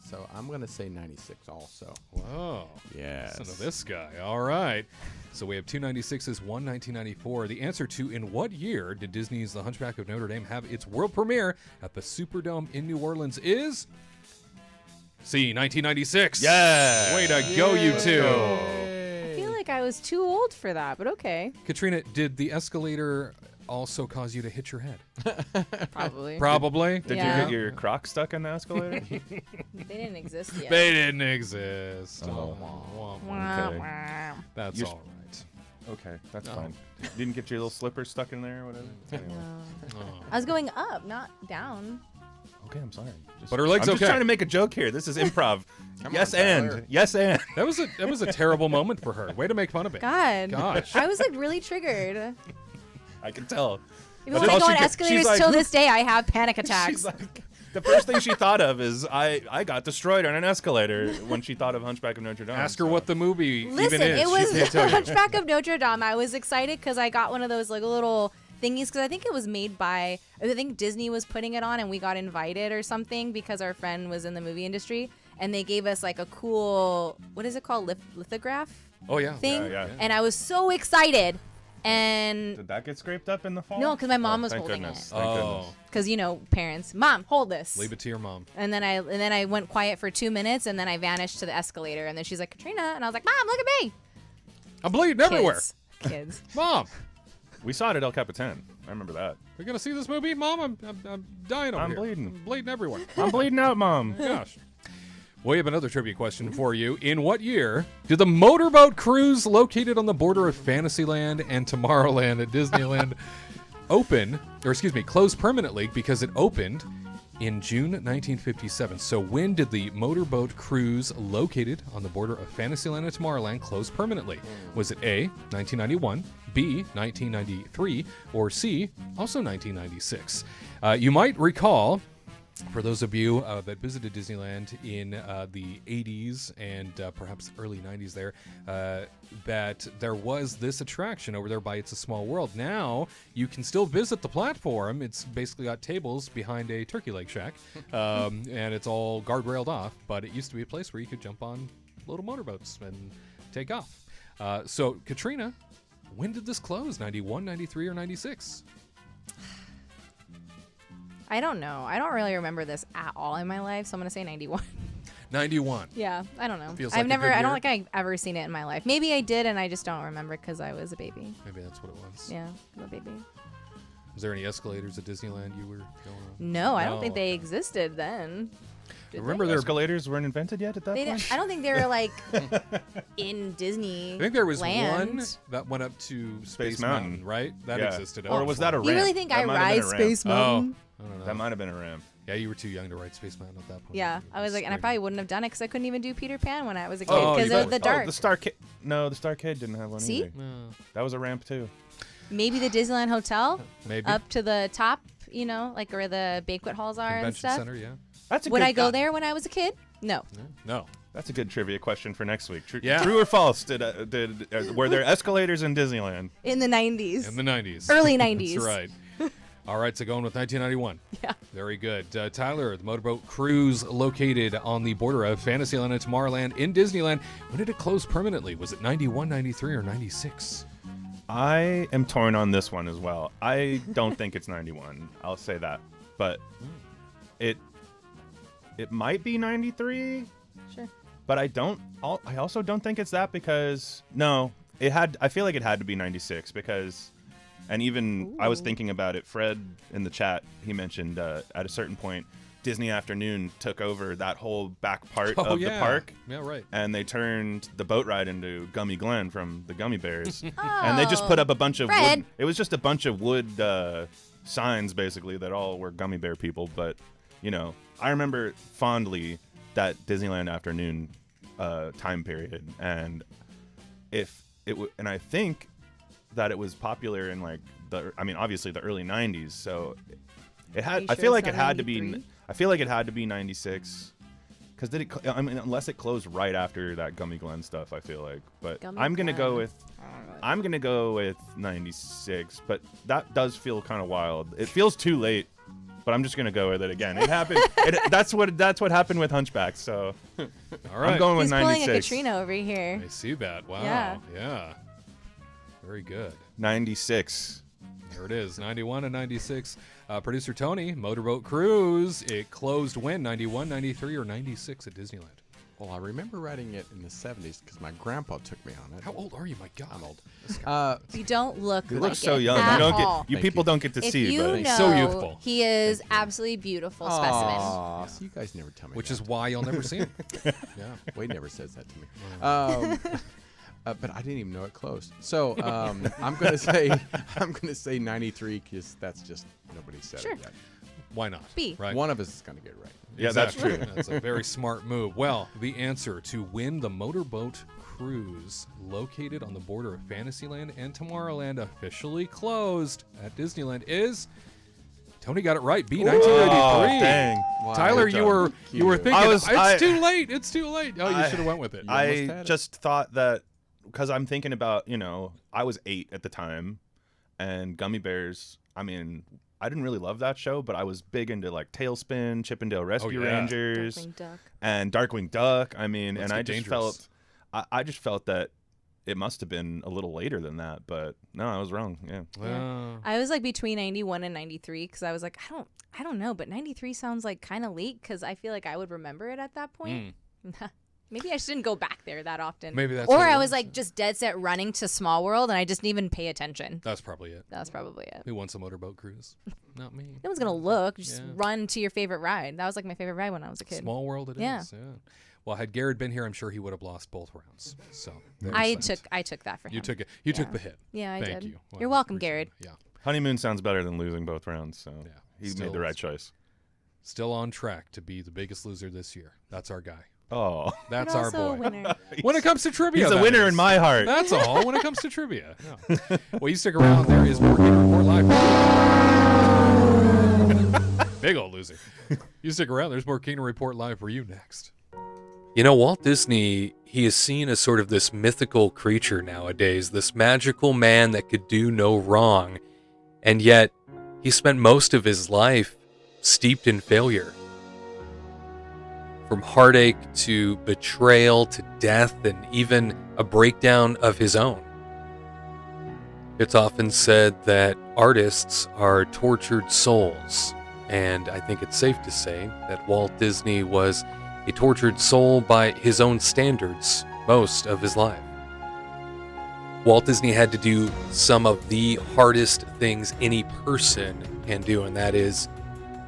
So I'm going to say 96 also. Whoa. Yes. Listen to this guy. All right. So we have two 96s, one 1994. The answer to in what year did Disney's The Hunchback of Notre Dame have its world premiere at the Superdome in New Orleans is C, 1996. Yeah. Way to go, you two. I feel like I was too old for that, but okay. Katrina, did the escalator also cause you to hit your head? Probably. Probably. Did Yeah. you get your Crocs stuck in the escalator? They didn't exist yet. They didn't exist. Oh. Wah, Okay. wah. That's You're- all right. Okay, that's fine. Didn't get your little slippers stuck in there or whatever? Anyway. No. Oh. I was going up, not down. Okay, I'm sorry. But her leg's I'm just okay. trying to make a joke here. This is improv. Come Yes, on, and. Tyler. Yes, and. That was a terrible moment for her. Way to make fun of it. God. Gosh. I was like really triggered. I can tell. Even That's when I all go she on could- escalators she's like, till this day, I have panic attacks. She's like, the first thing she thought of is I got destroyed on an escalator when she thought of Hunchback of Notre Dame. Ask her what the movie Listen, even is. it was She can't tell you. Hunchback of Notre Dame. I was excited because I got one of those like little thingies because I think it was made by, I think Disney was putting it on and we got invited or something because our friend was in the movie industry and they gave us like a cool, what is it called, lithograph Oh yeah. thing. yeah. And I was so excited. And Did that get scraped up in the fall? no, because my mom was thank holding goodness. it. Thank Oh. goodness. Because you know, parents, Mom, hold this. Leave it to your mom. And then I went quiet for 2 minutes, and then I vanished to the escalator. And then she's like, Katrina, and I was like, Mom, look at me. I'm bleeding everywhere. Kids. Mom, We saw it at El Capitan. I remember that. we gonna see this movie? Mom, I'm dying over I'm here. bleeding. I'm bleeding everywhere. I'm bleeding out, Mom. Gosh. We have another trivia question for you. In what year did the motorboat cruise located on the border of Fantasyland and Tomorrowland at Disneyland close permanently because it opened in June 1957? So when did the motorboat cruise located on the border of Fantasyland and Tomorrowland close permanently? Was it A, 1991, B, 1993, or C, also 1996? You might recall For those of you that visited Disneyland in the 80s and perhaps early 90s there, that there was this attraction over there by It's a Small World. Now, you can still visit the platform. It's basically got tables behind a turkey leg shack, and it's all guardrailed off, but it used to be a place where you could jump on little motorboats and take off. So, Katrina, when did this close? 91, 93, or 96? I don't know. I don't really remember this at all in my life, so I'm gonna say 91. 91. Yeah, I don't know. Feels like a good I don't year. think I've ever seen it in my life. Maybe I did, and I just don't remember because I was a baby. Maybe that's what it was. Yeah, I'm a baby. Was there any escalators at Disneyland you were going on? No, I don't No, think they okay. existed then. Did Remember they? there- Escalators weren't invented yet at that They point? didn't, I don't think they were like in Disney. I think there was land. one that went up to Space Mountain. Mountain, right? That Yeah. existed. Or was that a You ramp? really think That I might have been ride a ramp. Space Mountain? I don't know. That might have been a ramp. Yeah, you were too young to ride Space Mountain at that point. Yeah, I was like, and I Screaming. probably wouldn't have done it because I couldn't even do Peter Pan when I was a kid Oh, because you of the bet. dark. the Star Kid. No, the Star Kid didn't have one See? either. No, That was a ramp too. Maybe the Disneyland Hotel maybe. up to the top, like where the banquet halls are and Convention stuff. Center, yeah. That's a Would good, I go there when I was a kid? No. No. That's a good trivia question for next week. Yeah. True or false? Were there escalators in Disneyland? In the 90s. In the 90s. Early 90s. That's right. All right, so going with 1991. Yeah. Very good. Tyler, the motorboat cruise located on the border of Fantasyland and Tomorrowland in Disneyland. When did it close permanently? Was it 91, 93, or 96? I am torn on this one as well. I don't think it's 91. I'll say that. But it might be 93. Sure. But I also don't think it's that because I feel like it had to be 96 because and even I was Ooh. thinking about it. Fred in the chat, he mentioned at a certain point Disney Afternoon took over that whole back part of the park. Yeah, right. And they turned the boat ride into Gummy Glen from the Gummy Bears. And they just put up a bunch of Fred. wood. It was just a bunch of wood signs, basically, that all were Gummy Bear people. But, I remember fondly that Disneyland Afternoon time period. And and I think that it was popular in, obviously the early 90s. So it had. you I sure feel it's like it not had to be. 93? I feel like it had to be 96. Because unless it closed right after that Gummy Glen stuff, I feel like. But Gummy I'm gonna go Glen. with 96. But that does feel kind of wild. It feels too late. But I'm just gonna go with it again. It happened. That's what happened with Hunchback. So All right. I'm going with He's pulling 96. a Katrina over here. I see that. Wow. Yeah. Yeah. Very good. 96. There it is, 91 and 96. Producer Tony, Motorboat Cruise. It closed when? 91, 93, or 96 at Disneyland? Well, I remember riding it in the 70s because my grandpa took me on it. How old are you? My God. I'm old. You don't look You like look so it young. at You don't all. get. You Thank people you. don't get to If see. you But know, So youthful. he is absolutely beautiful specimen. Aw, so you guys never tell me Which that. is why you'll never see him. Yeah. Wade never says that to me. But I didn't even know it closed. So I'm gonna say 93 because that's just nobody said Sure. it yet. Why not? B. Right. One of us is gonna get it right. Yeah, that's Exactly. true. That's a very smart move. Well, the answer to win the motorboat cruise located on the border of Fantasyland and Tomorrowland officially closed at Disneyland is Tony got it right. B 1993. Oh, dang. Wow. Tyler, Good you job. were Thank thinking you. it's too late. It's too late. Oh, you should have went with it. almost I had it. just thought that because I'm thinking about, I was 8 at the time, and Gummy Bears. I mean, I didn't really love that show, but I was big into like Tailspin, Chippendale Rescue yeah. Rangers, Darkwing Duck. and Darkwing Duck. I mean, Let's and I get just dangerous. I just felt that it must have been a little later than that, but no, I was wrong. Yeah. Well, I was like between 91 and 93 because I was like, I don't know, but 93 sounds like kind of late because I feel like I would remember it at that point. Maybe I shouldn't go back there that often. Maybe that's Or what it I was. was like just dead set running to Small World and I just didn't even pay attention. that's probably it. That's probably it. Who wants a motorboat cruise? Not me. No one's gonna look. Just Yeah. run to your favorite ride. That was like my favorite ride when I was a kid. Small world it is. Yeah. Yeah. Well, had Garrett been here, I'm sure he would have lost both rounds. So there's I that. took that for him. You took it. You took Yeah. the hit. Yeah, I Thank did. you. Well, You're welcome, appreciate Garrett. it. Yeah. Honeymoon sounds better than losing both rounds, so Yeah. he Still- made the right choice. Still on track to be the biggest loser this year. That's our guy. Oh, That's But our also a boy. winner. When it comes to trivia, he's a that winner is. in my heart. That's all. When it comes to trivia. Yeah. Well, you stick around. There is more Gator Report Live. Big old loser. You stick around. There's more Kingdom Report Live for you next. You know, Walt Disney, he is seen as sort of this mythical creature nowadays, this magical man that could do no wrong. And yet, he spent most of his life steeped in failure. From heartache to betrayal to death and even a breakdown of his own. It's often said that artists are tortured souls, and I think it's safe to say that Walt Disney was a tortured soul by his own standards most of his life. Walt Disney had to do some of the hardest things any person can do, and that is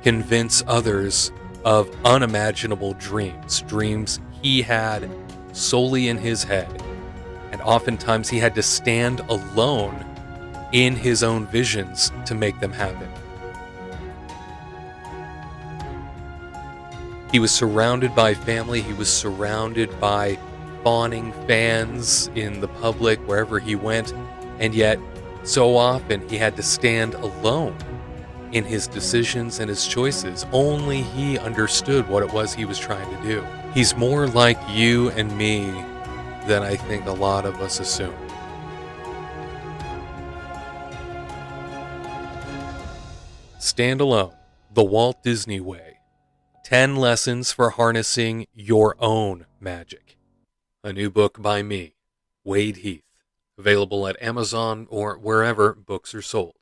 convince others of unimaginable dreams he had solely in his head. And oftentimes he had to stand alone in his own visions to make them happen. He was surrounded by family, he was surrounded by fawning fans in the public wherever he went, and yet so often he had to stand alone in his decisions and his choices. Only he understood what it was he was trying to do. He's more like you and me than I think a lot of us assume. Stand Alone, The Walt Disney Way. 10 Lessons for Harnessing Your Own Magic. A new book by me, Wade Heath. Available at Amazon or wherever books are sold.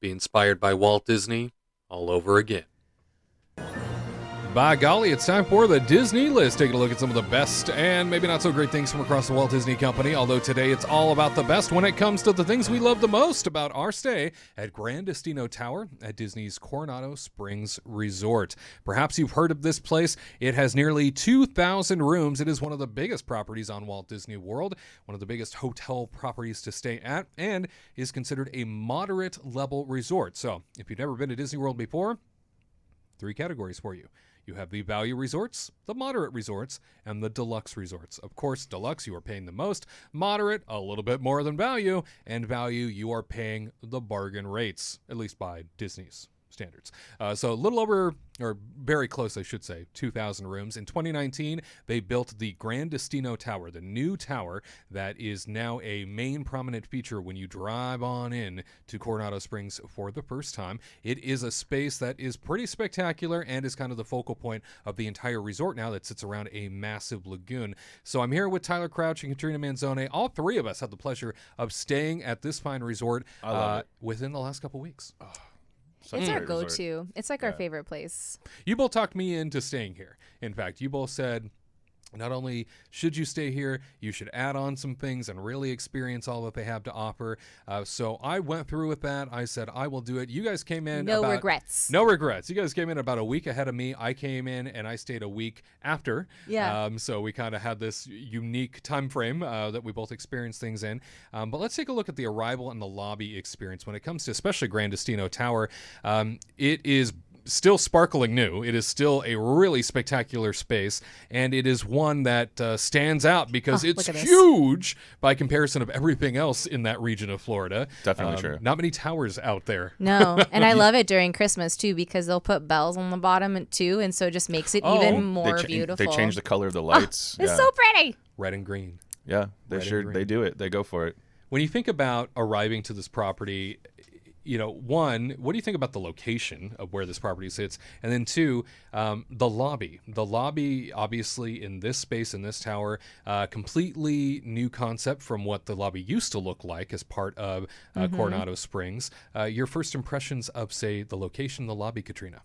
Be inspired by Walt Disney all over again. By golly, it's time for the Disney List. Taking a look at some of the best and maybe not so great things from across the Walt Disney Company, although today it's all about the best when it comes to the things we love the most about our stay at Grand Destino Tower at Disney's Coronado Springs Resort. Perhaps you've heard of this place. It has nearly 2,000 rooms. It is one of the biggest properties on Walt Disney World, one of the biggest hotel properties to stay at, and is considered a moderate level resort. So if you've never been to Disney World before, 3 categories for you. You have the value resorts, the moderate resorts, and the deluxe resorts. Of course, deluxe, you are paying the most. Moderate, a little bit more than value. And value, you are paying the bargain rates, at least by Disney's standards. So a little over, or very close, I should say, 2,000 rooms. In 2019, they built the Grand Destino Tower, the new tower that is now a main prominent feature when you drive on in to Coronado Springs for the first time. It is a space that is pretty spectacular and is kind of the focal point of the entire resort now that sits around a massive lagoon. So I'm here with Tyler Crouch and Katrina Manzone. All 3 of us had the pleasure of staying at this fine resort within the last couple weeks. It's our go-to. It's like our favorite place. You both talked me into staying here. In fact, you both said not only should you stay here, you should add on some things and really experience all that they have to offer. So I went through with that. I said, I will do it. You guys came in No regrets. No regrets. You guys came in about a week ahead of me. I came in and I stayed a week after. Yeah. So we kind of had this unique time frame that we both experienced things in. But let's take a look at the arrival and the lobby experience. When it comes to especially Grand Destino Tower, it is still sparkling new. It is still a really spectacular space, and it is one that stands out because it's huge by comparison of everything else in that region of Florida. Definitely true. Not many towers out there. No, and I love it during Christmas too because they'll put bells on the bottom too, and so it just makes it even more beautiful. They change the color of the lights. It's so pretty. Red and green. Yeah, they do it. They go for it. When you think about arriving to this property, you know, 1, what do you think about the location of where this property sits? And then 2, the lobby. The lobby, obviously, in this space, in this tower, completely new concept from what the lobby used to look like as part of Coronado Springs. Your first impressions of, say, the location, the lobby, Katrina?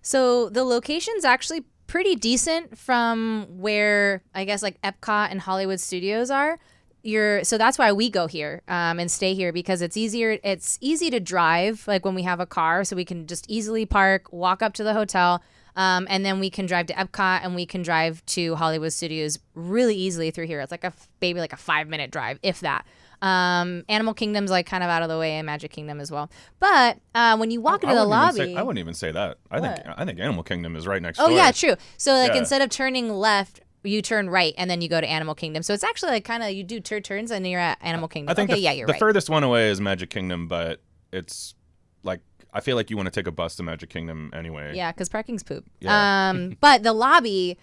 So the location's actually pretty decent from where, I guess, like Epcot and Hollywood Studios are. So that's why we go here and stay here because it's easier. It's easy to drive, like when we have a car, so we can just easily park, walk up to the hotel, and then we can drive to Epcot and we can drive to Hollywood Studios really easily through here. It's like a 5-minute drive, if that. Animal Kingdom's like kind of out of the way, and Magic Kingdom as well. But when you walk into the lobby, I wouldn't even say that. I think Animal Kingdom is right next door. door. Oh yeah, true. So like instead of turning left, you turn right and then you go to Animal Kingdom. So it's actually like kind of you do turns and you're at Animal Kingdom. I think you're right. The furthest one away is Magic Kingdom, but it's like I feel like you want to take a bus to Magic Kingdom anyway. Yeah, because parking's poop. Yeah. But the lobby,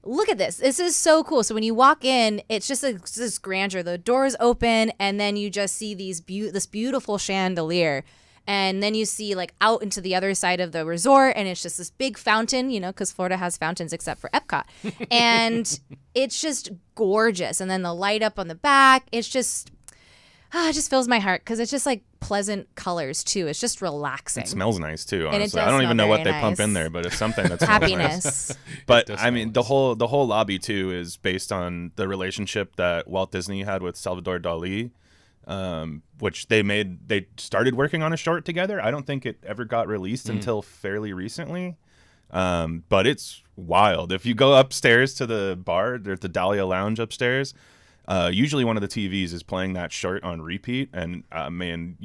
look at this. This is so cool. So when you walk in, it's just this grandeur. The doors open, and then you just see this beautiful chandelier. And then you see like out into the other side of the resort, and it's just this big fountain, you know, because Florida has fountains except for Epcot. And it's just gorgeous. And then the light up on the back, it just fills my heart because it's just like pleasant colors too. It's just relaxing. It smells nice too, And it honestly. does I don't even know smell what very they pump in nice. there, but it's something that smells nice. Happiness. But I mean, the whole lobby too is based on the relationship that Walt Disney had with Salvador Dali, which they started working on a short together. I don't think it ever got released until fairly recently. But it's wild. If you go upstairs to the bar, there's the Dahlia Lounge upstairs. Usually one of the TVs is playing that short on repeat, and man,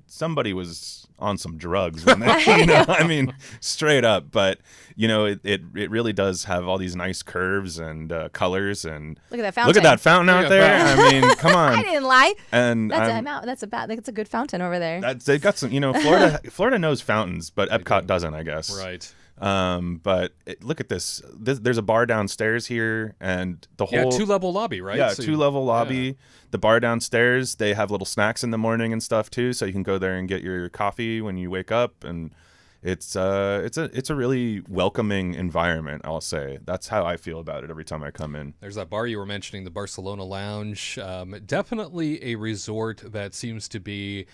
somebody was on some drugs when they, you know, I mean, straight up. But you know, it really does have all these nice curves and colors, and Look at that fountain. look at that fountain out there. I mean, come on. I didn't lie. And That's a good fountain over there. they've got some, you know, Florida knows fountains, but Epcot doesn't, I guess. Right. But look at this. There's a bar downstairs here, and the whole 2-level lobby, right? Yeah, So 2-level lobby. The bar downstairs, they have little snacks in the morning and stuff too, so you can go there and get your coffee when you wake up, and it's a really welcoming environment, I'll say. That's how I feel about it every time I come in. There's that bar you were mentioning, the Barcelona Lounge. Definitely a resort that seems to be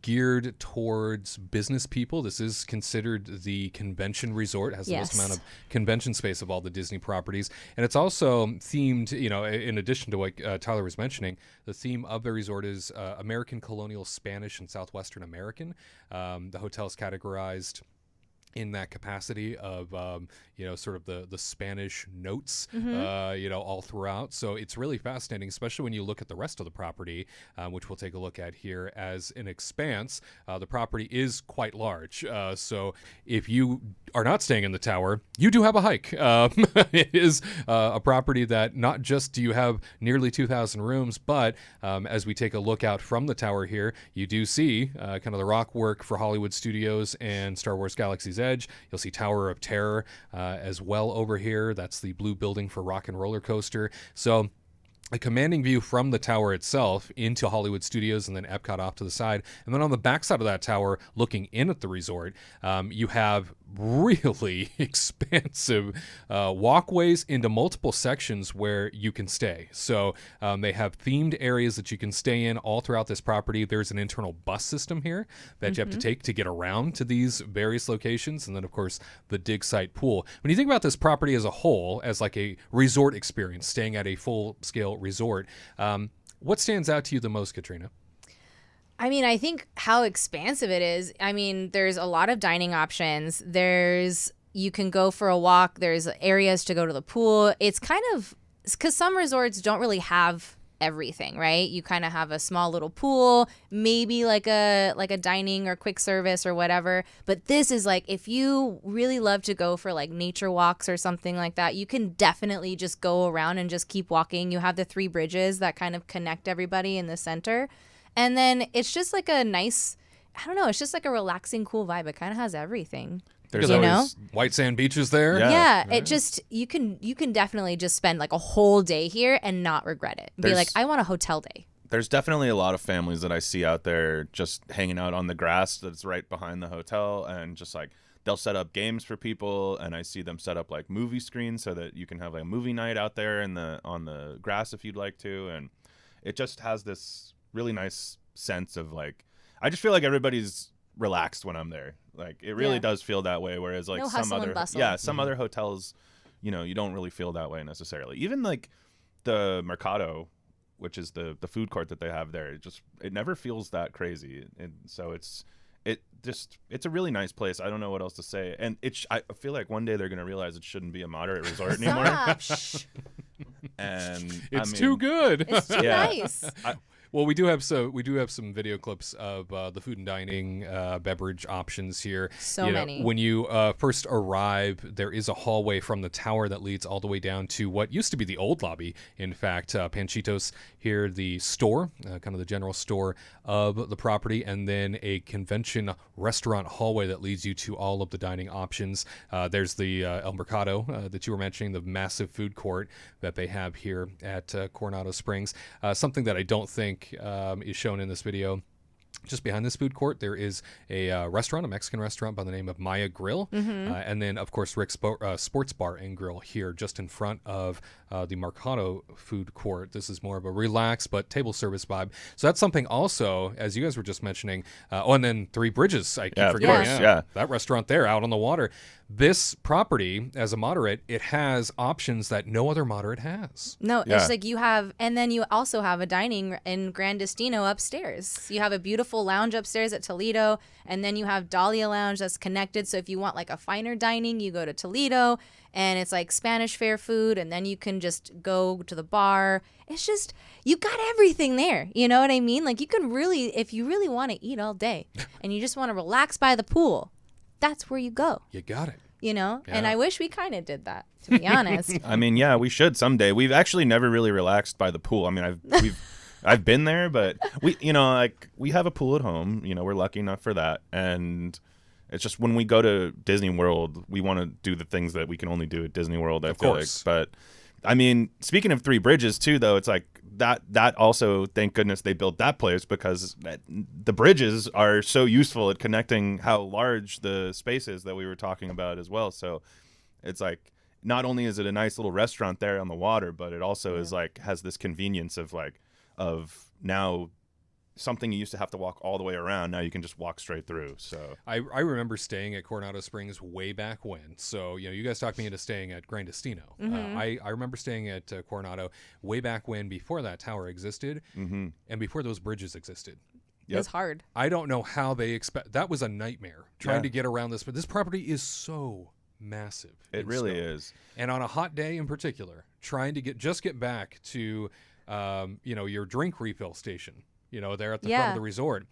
geared towards business people. This is considered the convention resort. It has the most amount of convention space of all the Disney properties. And it's also themed, you know, in addition to what Tyler was mentioning, the theme of the resort is American Colonial Spanish and Southwestern American. The hotel is categorized in that capacity of, you know, sort of the Spanish notes, you know, all throughout. So it's really fascinating, especially when you look at the rest of the property, which we'll take a look at here as an expanse. The property is quite large. So if you are not staying in the tower, you do have a hike. It is a property that not just do you have nearly 2,000 rooms, but as we take a look out from the tower here, you do see kind of the rock work for Hollywood Studios and Star Wars Galaxy's Edge. You'll see Tower of Terror as well over here. That's the blue building for Rock and Roller Coaster. So a commanding view from the tower itself into Hollywood Studios and then Epcot off to the side. And then on the backside of that tower, looking in at the resort, you have really expansive walkways into multiple sections where you can stay. So they have themed areas that you can stay in all throughout this property. There's an internal bus system here that you have to take to get around to these various locations. And then, of course, the dig site pool. When you think about this property as a whole, as like a resort experience, staying at a full-scale resort, what stands out to you the most, Katrina? I mean, I think how expansive it is. I mean, there's a lot of dining options. You can go for a walk. There's areas to go to the pool. It's kind of, because some resorts don't really have everything, right? You kind of have a small little pool, maybe like a dining or quick service or whatever. But this is like, if you really love to go for like nature walks or something like that, you can definitely just go around and just keep walking. You have the 3 bridges that kind of connect everybody in the center. And then it's just like a nice, I don't know, it's just like a relaxing, cool vibe. It kind of has everything. There's you always know? white sand beaches there. Yeah, it just, you can definitely just spend like a whole day here and not regret it. Be like, I want a hotel day. There's definitely a lot of families that I see out there just hanging out on the grass that's right behind the hotel, and just like they'll set up games for people, and I see them set up like movie screens so that you can have like a movie night out there on the grass if you'd like to, and it just has this really nice sense of like, I just feel like everybody's relaxed when I'm there. Like it really does feel that way, whereas like No some hustle other and bustle. some other hotels, you know, you don't really feel that way necessarily. Even like the Mercado, which is the food court that they have there, it never feels that crazy. And so it's a really nice place. I don't know what else to say. And I feel like one day they're going to realize it shouldn't be a moderate resort anymore. Stop. Shh. And It's too good. It's too nice. Well, we do have some video clips of the food and dining beverage options here. So You know, many. when you first arrive, there is a hallway from the tower that leads all the way down to what used to be the old lobby. In fact, Panchitos here, the store, kind of the general store of the property, and then a convention restaurant hallway that leads you to all of the dining options. There's the El Mercado that you were mentioning, the massive food court that they have here at Coronado Springs. Something that I don't think is shown in this video. Just behind this food court, there is a restaurant, a Mexican restaurant by the name of Maya Grill. And then, of course, Rick's Sports Bar and Grill here just in front of the Mercado food court. This is more of a relaxed but table service vibe. So that's something also, as you guys were just mentioning. And then Three Bridges, I keep Yeah, of forgetting. course, yeah. That restaurant there out on the water. This property, as a moderate, it has options that no other moderate has. No, Yeah. it's like you have, and then you also have a dining in Gran Destino upstairs. You have a beautiful lounge upstairs at Toledo, and then you have Dahlia Lounge that's connected. So if you want like a finer dining, you go to Toledo, and it's like Spanish fare food, and then you can just go to the bar. It's just, you got everything there. You know what I mean? Like you can really, if you really want to eat all day, and you just want to relax by the pool, that's where you go. You got it. You know, and Yeah. I wish we kind of did that, to be honest. I mean, yeah, we should someday. We've actually never really relaxed by the pool. I mean, I've been there, but we have a pool at home. You know, we're lucky enough for that. And it's just when we go to Disney World, we want to do the things that we can only do at Disney World. I feel course. like, but I mean, speaking of Three Bridges too, though, it's like that also, thank goodness they built that place, because the bridges are so useful at connecting how large the space is that we were talking about as well. So it's like, not only is it a nice little restaurant there on the water, but it also is like, has this convenience of now something you used to have to walk all the way around. Now you can just walk straight through. So I remember staying at Coronado Springs way back when. So, you know, you guys talked me into staying at Gran Destino. I remember staying at Coronado way back when, before that tower existed and before those bridges existed. It was hard. I don't know how they expect. That was a nightmare trying Yeah. to get around this. But this property is so massive. it in really scope. is. And on a hot day in particular, trying to get back to, your drink refill station, there at the front Yeah. of the resort.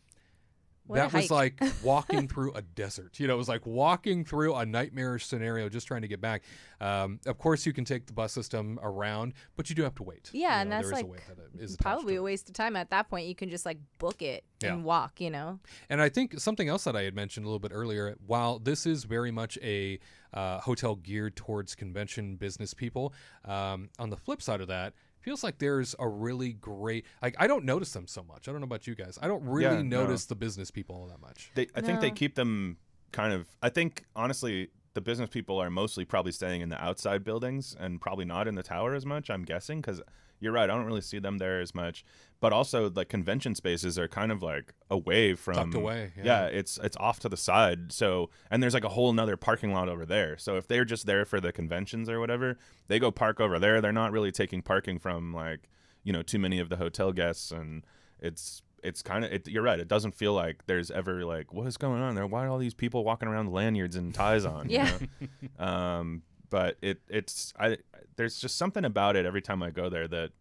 What a That was hike. like walking through a desert. It was like walking through a nightmarish scenario just trying to get back. Of course, you can take the bus system around, but you do have to wait. Yeah, and there that's is a like wait that is attached probably to a it. waste of time at that point. You can just like book it Yeah. and walk, And I think something else that I had mentioned a little bit earlier, while this is very much a hotel geared towards convention business people, on the flip side of that, feels like there's a really great, I don't notice them so much. I don't know about you guys. I don't really Yeah, no. notice the business people all that much. I think they No. keep them kind of. I think honestly, the business people are mostly probably staying in the outside buildings and probably not in the tower as much. I'm guessing, because you're right. I don't really see them there as much. But also, the convention spaces are kind of like away from. Tucked away, Yeah, yeah. it's off to the side. So, and there's like a whole nother parking lot over there. So if they're just there for the conventions or whatever, they go park over there. They're not really taking parking from too many of the hotel guests, and it's kind of you're right. It doesn't feel like there's ever like, what is going on there? Why are all these people walking around with lanyards and ties on? Yeah. But there's just something about it every time I go there that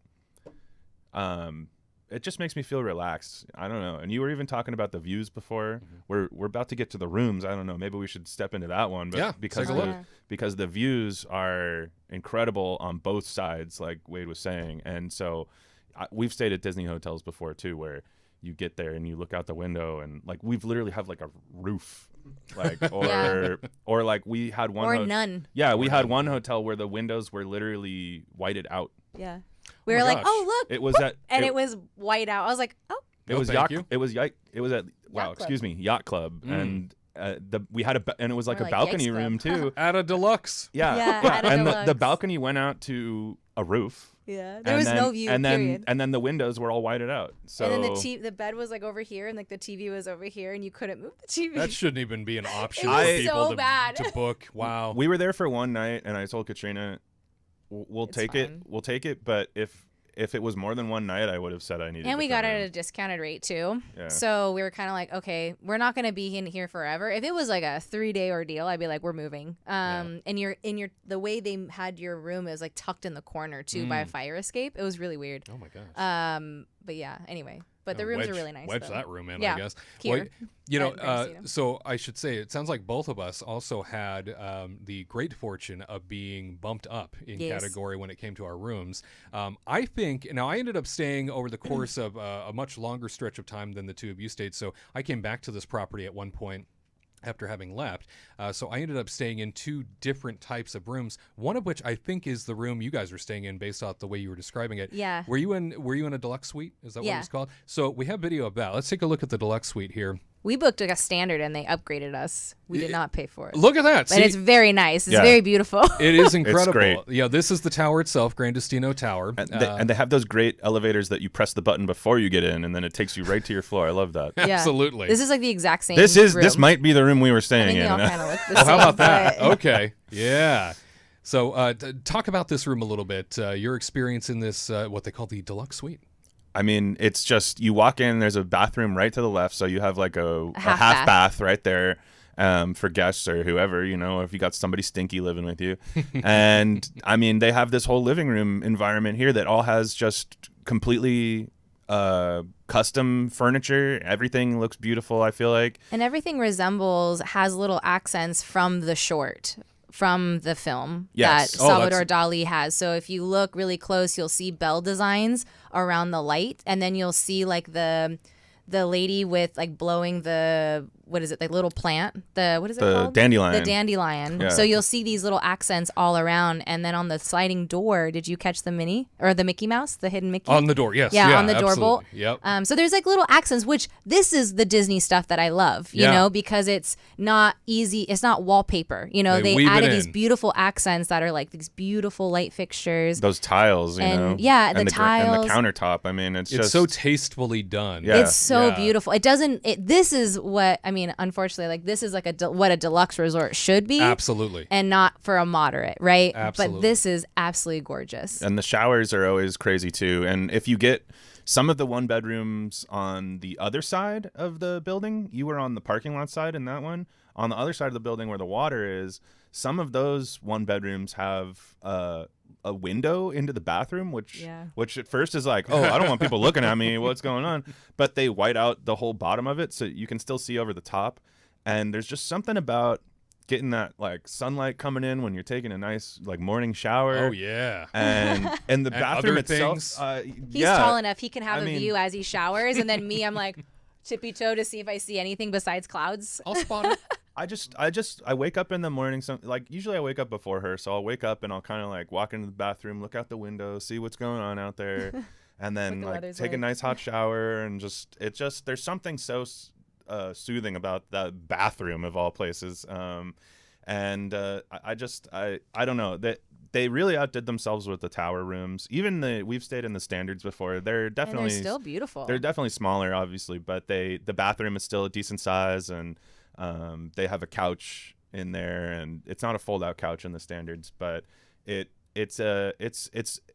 it just makes me feel relaxed. I don't know. And you were even talking about the views before. We're about to get to the rooms. I don't know. Maybe we should step into that one. But Yeah, because take a look. because the views are incredible on both sides, like Wade was saying. And so we've stayed at Disney hotels before too, where you get there and you look out the window and like we've literally have like a roof, like or like we had one or none. Yeah, we had one hotel where the windows were literally whited out. Yeah. We my were like, gosh. oh, look. It was whoop, at and it was white out. I was like, oh. It Oh, was thank yacht. you. It was at Club. Yacht Club, and we had and it was like More a like balcony Yikes room Club. too. At a deluxe. Yeah, at a and the deluxe. balcony went out to a roof. Yeah. There and was then, no view, and then period. and then the windows were all whited out. So And then the bed was like over here, and like the TV was over here, and you couldn't move the TV. That shouldn't even be an option was for people so to, bad. to book. Wow. we were there for one night, and I told Katrina, "We'll It's take fine. it. We'll take it. But if if it was more than one night, I would have said I needed. And we got it different at a room. discounted rate too. Yeah. So we were kind of like, okay, we're not going to be in here forever. If it was like a 3-day ordeal, I'd be like, we're moving. And the way they had your room is like tucked in the corner too by a fire escape. It was really weird. Oh my gosh. But yeah, anyway. But the rooms are really nice. Wedge though. that room in, Yeah. I guess. Here. You know, At Grand Casino. so I should say, it sounds like both of us also had the great fortune of being bumped up in Yes. category when it came to our rooms. I think, now I ended up staying over the course of a much longer stretch of time than the two of you stayed. So I came back to this property at one point after having left. So I ended up staying in 2 different types of rooms, one of which I think is the room you guys were staying in based off the way you were describing it. Yeah. Were you in a deluxe suite? Is that what it Yeah. was called? So we have video of that. Let's take a look at the deluxe suite here. We booked like a standard and they upgraded us. We did not pay for it. Look at that. But See, it's very nice. It's Yeah. very beautiful. it is incredible. great. Yeah, this is the tower itself, Grandestino Tower. And they have those great elevators that you press the button before you get in, and then it takes you right to your floor. I love that. Yeah. Absolutely. This is like the exact same This room. might be the room we were I staying mean, they in. all kind of look the Well, same. how about that? but- Okay. Yeah. So talk about this room a little bit. Your experience in this, what they call the deluxe suite. I mean, it's just you walk in. There's a bathroom right to the left, so you have like a half half bath right there for guests or whoever, if you got somebody stinky living with you. And I mean, they have this whole living room environment here that all has just completely custom furniture. Everything looks beautiful, I feel like. And everything has little accents from the short, from the film Yes. that Oh, Salvador Dali has. So if you look really close, you'll see bell designs around the light, and then you'll see like the lady with like blowing the little plant, what is it The called? dandelion. The dandelion. Yeah. So you'll see these little accents all around, and then on the sliding door, did you catch the Mickey Mouse, the hidden Mickey? On the door, yes. Yeah, on the door bolt. absolutely. Yep. So there's like little accents, which this is the Disney stuff that I love, you Yeah. know, because it's not easy. It's not wallpaper. You know, They they weave it added these in. beautiful accents that are like these beautiful light fixtures. Those tiles, And, yeah, the and tiles. and the countertop. I mean, it's It's just so tastefully done. Yeah. It's so Yeah. beautiful. This is what, I mean, unfortunately, like this is like what a deluxe resort should be. Absolutely. And not for a moderate, right? Absolutely. But this is absolutely gorgeous. And the showers are always crazy too. And if you get some of the 1-bedrooms on the other side of the building, you were on the parking lot side in that one. On the other side of the building where the water is, some of those 1-bedrooms have a window into the bathroom, which at first is like, oh, I don't want people looking at me. What's going on? But they white out the whole bottom of it so you can still see over the top. And there's just something about getting that like sunlight coming in when you're taking a nice like morning shower. Oh, yeah. And the bathroom other itself. things. He's tall enough. He can have I a mean- view as he showers. And then me, I'm like tippy toe to see if I see anything besides clouds. I'll spot it. I wake up in the morning. Usually I wake up before her, so I'll wake up and I'll kind of like walk into the bathroom, look out the window, see what's going on out there, and then the like weather's take a like. nice hot shower and there's something so soothing about that bathroom of all places. I don't know that they really outdid themselves with the tower rooms. Even we've stayed in the standards before. They're definitely And they're still beautiful. They're definitely smaller, obviously, but the bathroom is still a decent size, and they have a couch in there, and it's not a fold-out couch in the standards, but it's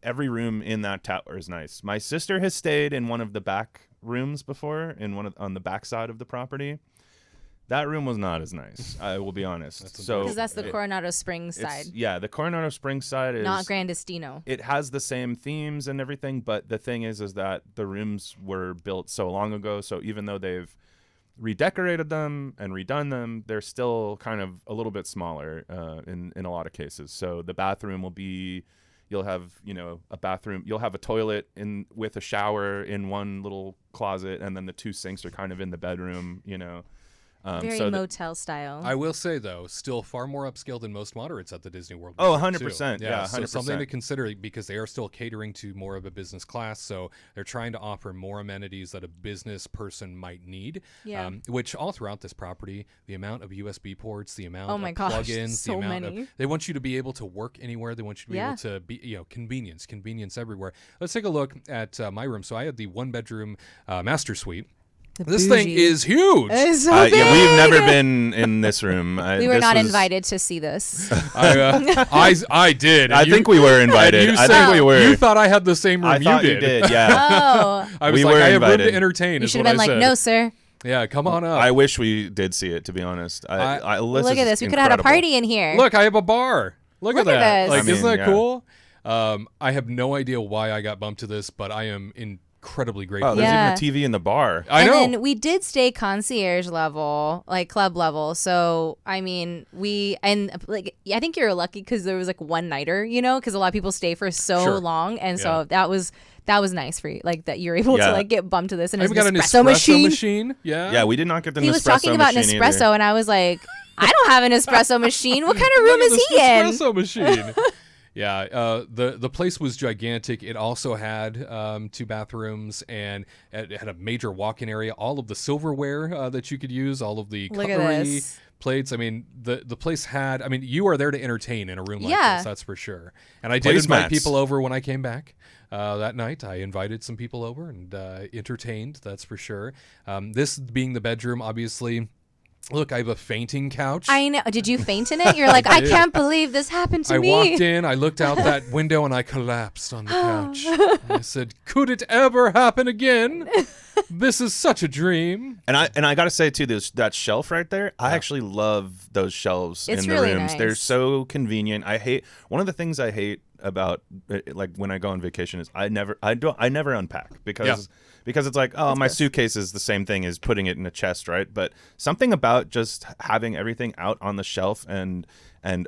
every room in that tower is nice. My sister has stayed in one of the back rooms before, on the back side of the property. That room was not as nice, I will be honest. Because that's the Coronado Springs side, Yeah, the Coronado Springs side is not Grandestino. It has the same themes and everything, but the thing is that the rooms were built so long ago, so even though they've redecorated them and redone them, they're still kind of a little bit smaller in a lot of cases. So the bathroom will be, you'll have a bathroom, you'll have a toilet with a shower in one little closet, and then the 2 sinks are kind of in the bedroom. Very motel style. I will say, though, still far more upscale than most moderates at the Disney World. Oh, Resort, 100%. too. Yeah, So 100%. something to consider, because they are still catering to more of a business class. So they're trying to offer more amenities that a business person might need. Yeah. Which all throughout this property, the amount of USB ports, the amount Oh my of gosh, plugins, so the amount many. of, they want you to be able to work anywhere. They want you to be able to be, convenience everywhere. Let's take a look at my room. So I had the 1-bedroom master suite. This thing is huge. It's so big. Yeah, we've never been in this room. We were not invited to see this. I did. I think we were invited. I think we were. You thought I had the same room I thought you did. Yeah. Oh. I was We like, were I have room invited. to entertain. You is should what have been I like, said. no, sir. Yeah, come on up. I wish we did see it. To be honest, Look at this. We could have had a incredible. party in here. Look, I have a bar. Look at Look at that. this. Like, I mean, isn't that yeah. cool? I have no idea why I got bumped to this, but I am incredibly grateful. Oh, there's Yeah. even a TV in the bar. I know. And then we did stay concierge level, like club level. So I mean, I think you're lucky because there was like one nighter, because a lot of people stay for so Sure. long, and Yeah. so that was nice for you, like that you're able Yeah. to like get bumped to this and I've an got an espresso machine. Yeah. Yeah, we did not get the He Nespresso was talking about an machine espresso, either. and I was like, I don't have an espresso machine. What kind of room Look is at he this in? espresso machine. Yeah, the place was gigantic. It also had 2 bathrooms, and it had a major walk-in area. All of the silverware that you could use, all of the Look at cutlery, this. plates. I mean, the place had. I mean, you are there to entertain in a room like Yeah. this. That's for sure. And I did invite Placemats. people over when I came back. That night, I invited some people over and entertained. That's for sure. This being the bedroom, obviously. Look, I have a fainting couch. I know. Did you faint in it? You're like, I can't believe this happened to I me. walked in, I looked out that window, and I collapsed on the couch. I said, "Could it ever happen again? This is such a dream." And I gotta say too, that shelf right there, I actually love those shelves It's in the really rooms. They're nice. so convenient. One of the things I hate about like when I go on vacation is I never unpack because it's like, oh, my suitcase is the same thing as putting it in a chest, right? But something about just having everything out on the shelf and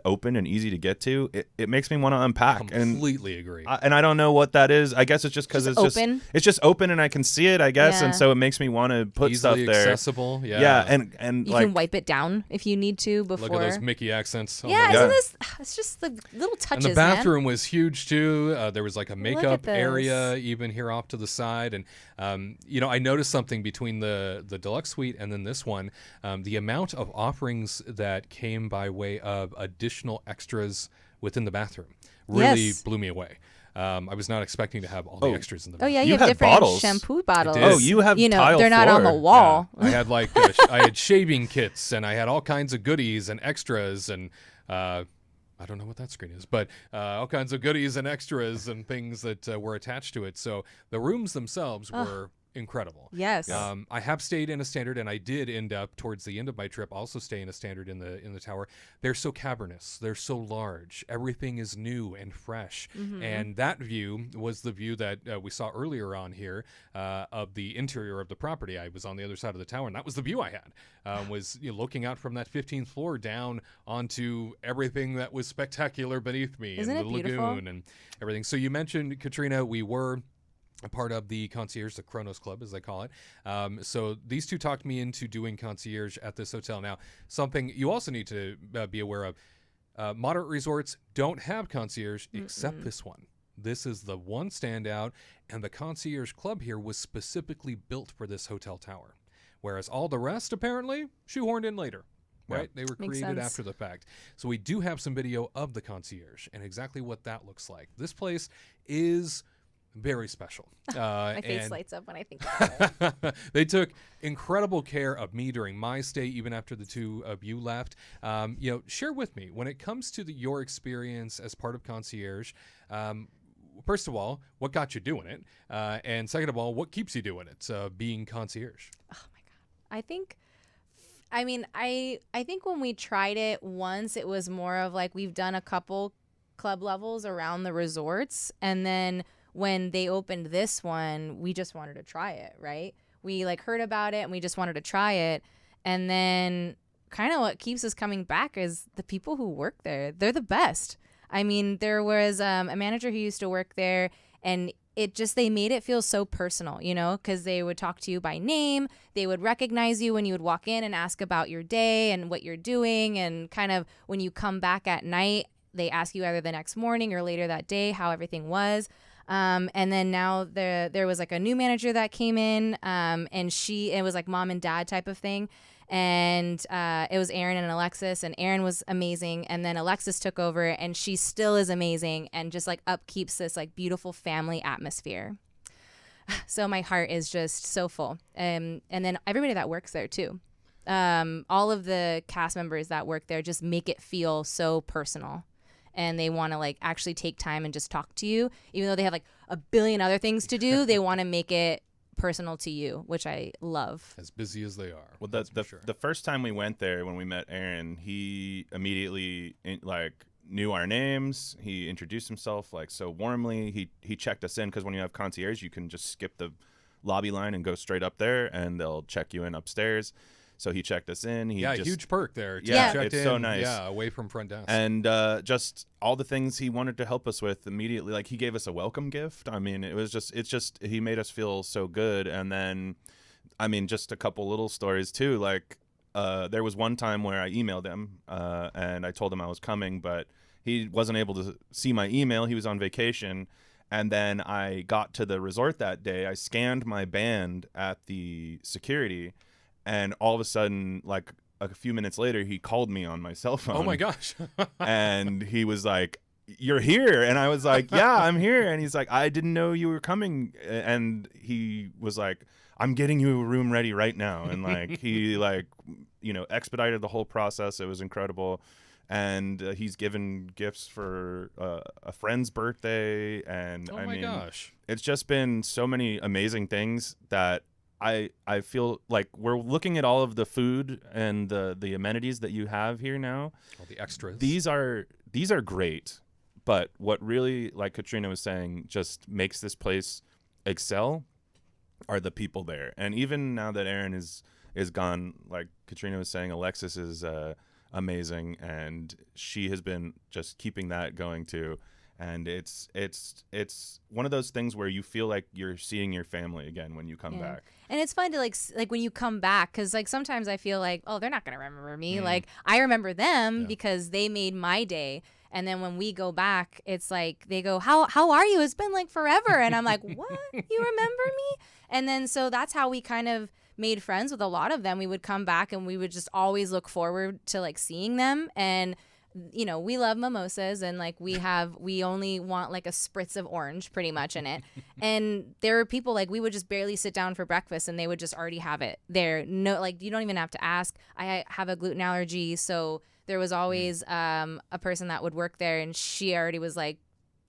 open and easy to get to, it makes me want to unpack. Completely agree. And I don't know what that is. I guess it's just because it's open? just open and I can see it, I guess, Yeah. and so it makes me want to put Easily stuff there. accessible. Yeah. Yeah, and You like can wipe it down if you need to before. Look at those Mickey accents. on Yeah, the- isn't this? It's just the little touches, And the bathroom was huge too. There was like a makeup this. area even here off to the side, and I noticed something between the deluxe suite and then this one. The amount of offerings that came by way of additional extras within the bathroom really Yes. blew me away. I was not expecting to have all the extras in the Oh bathroom. yeah, You you have had different bottles. shampoo bottles. did. Oh, you have tile they're not on the floor. wall. Yeah. I had like I had shaving kits, and I had all kinds of goodies and extras, and I don't know what that screen is, but all kinds of goodies and extras and things that were attached to it. So the rooms themselves were incredible. Yes. I have stayed in a standard, and I did end up towards the end of my trip also staying a standard in the tower. They're so cavernous, they're so large. Everything is new and fresh, and that view was the view that we saw earlier on here of the interior of the property. I was on the other side of the tower, and that was the view I had. Was looking out from that 15th floor down onto everything that was spectacular beneath me, Isn't and it the beautiful? lagoon and everything. So you mentioned, Katrina, we were a part of the concierge, the Kronos Club, as they call it. So these two talked me into doing concierge at this hotel. Now, something you also need to be aware of, moderate resorts don't have concierge except this one. This is the one standout, and the concierge club here was specifically built for this hotel tower, whereas all the rest, apparently, shoehorned in later. Right? They were Makes created sense. after the fact. So we do have some video of the concierge and exactly what that looks like. This place is very special. My face and lights up when I think about it. they took incredible care of me during my stay, even after the two of you left. Share with me, when it comes to your experience as part of concierge, first of all, what got you doing it? And second of all, what keeps you doing it, being concierge? I think when we tried it once, it was more of like we've done a couple club levels around the resorts, and then when they opened this one, we just wanted to try it, right? We like heard about it and we just wanted to try it, and then kind of what keeps us coming back is the people who work there. They're the best. I mean, there was a manager who used to work there, and they made it feel so personal, because they would talk to you by name. They would recognize you when you would walk in and ask about your day and what you're doing. And kind of when you come back at night, they ask you either the next morning or later that day how everything was. And then now there was like a new manager that came in, and it was like mom and dad type of thing. And it was Aaron and Alexis, and Aaron was amazing. And then Alexis took over, and she still is amazing, and just like upkeeps this like beautiful family atmosphere. So my heart is just so full. And then everybody that works there too. All of the cast members that work there just make it feel so personal. And they want to like actually take time and just talk to you. Even though they have like a billion other things to do, they want to make it personal to you, which I love. As busy as they are. Well, that's for sure. the first time we went there, when we met Aaron, he immediately knew our names. He introduced himself like so warmly. He checked us in, because when you have concierge, you can just skip the lobby line and go straight up there, and they'll check you in upstairs. So he checked us in. Huge perk there. Yeah, Checked it's in, so nice. Yeah, away from front desk. And just all the things he wanted to help us with immediately. Like, he gave us a welcome gift. I mean, he made us feel so good. And then, I mean, just a couple little stories too. Like, there was one time where I emailed him and I told him I was coming, but he wasn't able to see my email. He was on vacation. And then I got to the resort that day. I scanned my band at the security, and all of a sudden, like a few minutes later, he called me on my cell phone. Oh my gosh. And he was like, "You're here." And I was like, "Yeah, I'm here." And he's like, "I didn't know you were coming." And he was like, "I'm getting you a room ready right now." And like, he expedited the whole process. It was incredible. And he's given gifts for a friend's birthday. And oh my gosh. It's just been so many amazing things that I feel like we're looking at all of the food and the amenities that you have here now. All the extras. These are great, but what really, like Katrina was saying, just makes this place excel are the people there. And even now that Aaron is gone, like Katrina was saying, Alexis is amazing, and she has been just keeping that going too. And it's one of those things where you feel like you're seeing your family again when you come back. And it's fun to like when you come back, because like sometimes I feel like, oh, they're not gonna remember me. Like, I remember them because they made my day. And then when we go back, it's like they go, how are you? It's been like forever. And I'm like, what? You remember me? And then so that's how we kind of made friends with a lot of them. We would come back and we would just always look forward to like seeing them. And we love mimosas, and like we only want like a spritz of orange pretty much in it. And there were people like we would just barely sit down for breakfast and they would just already have it there. No, like you don't even have to ask. I have a gluten allergy, so there was always a person that would work there, and she already was like,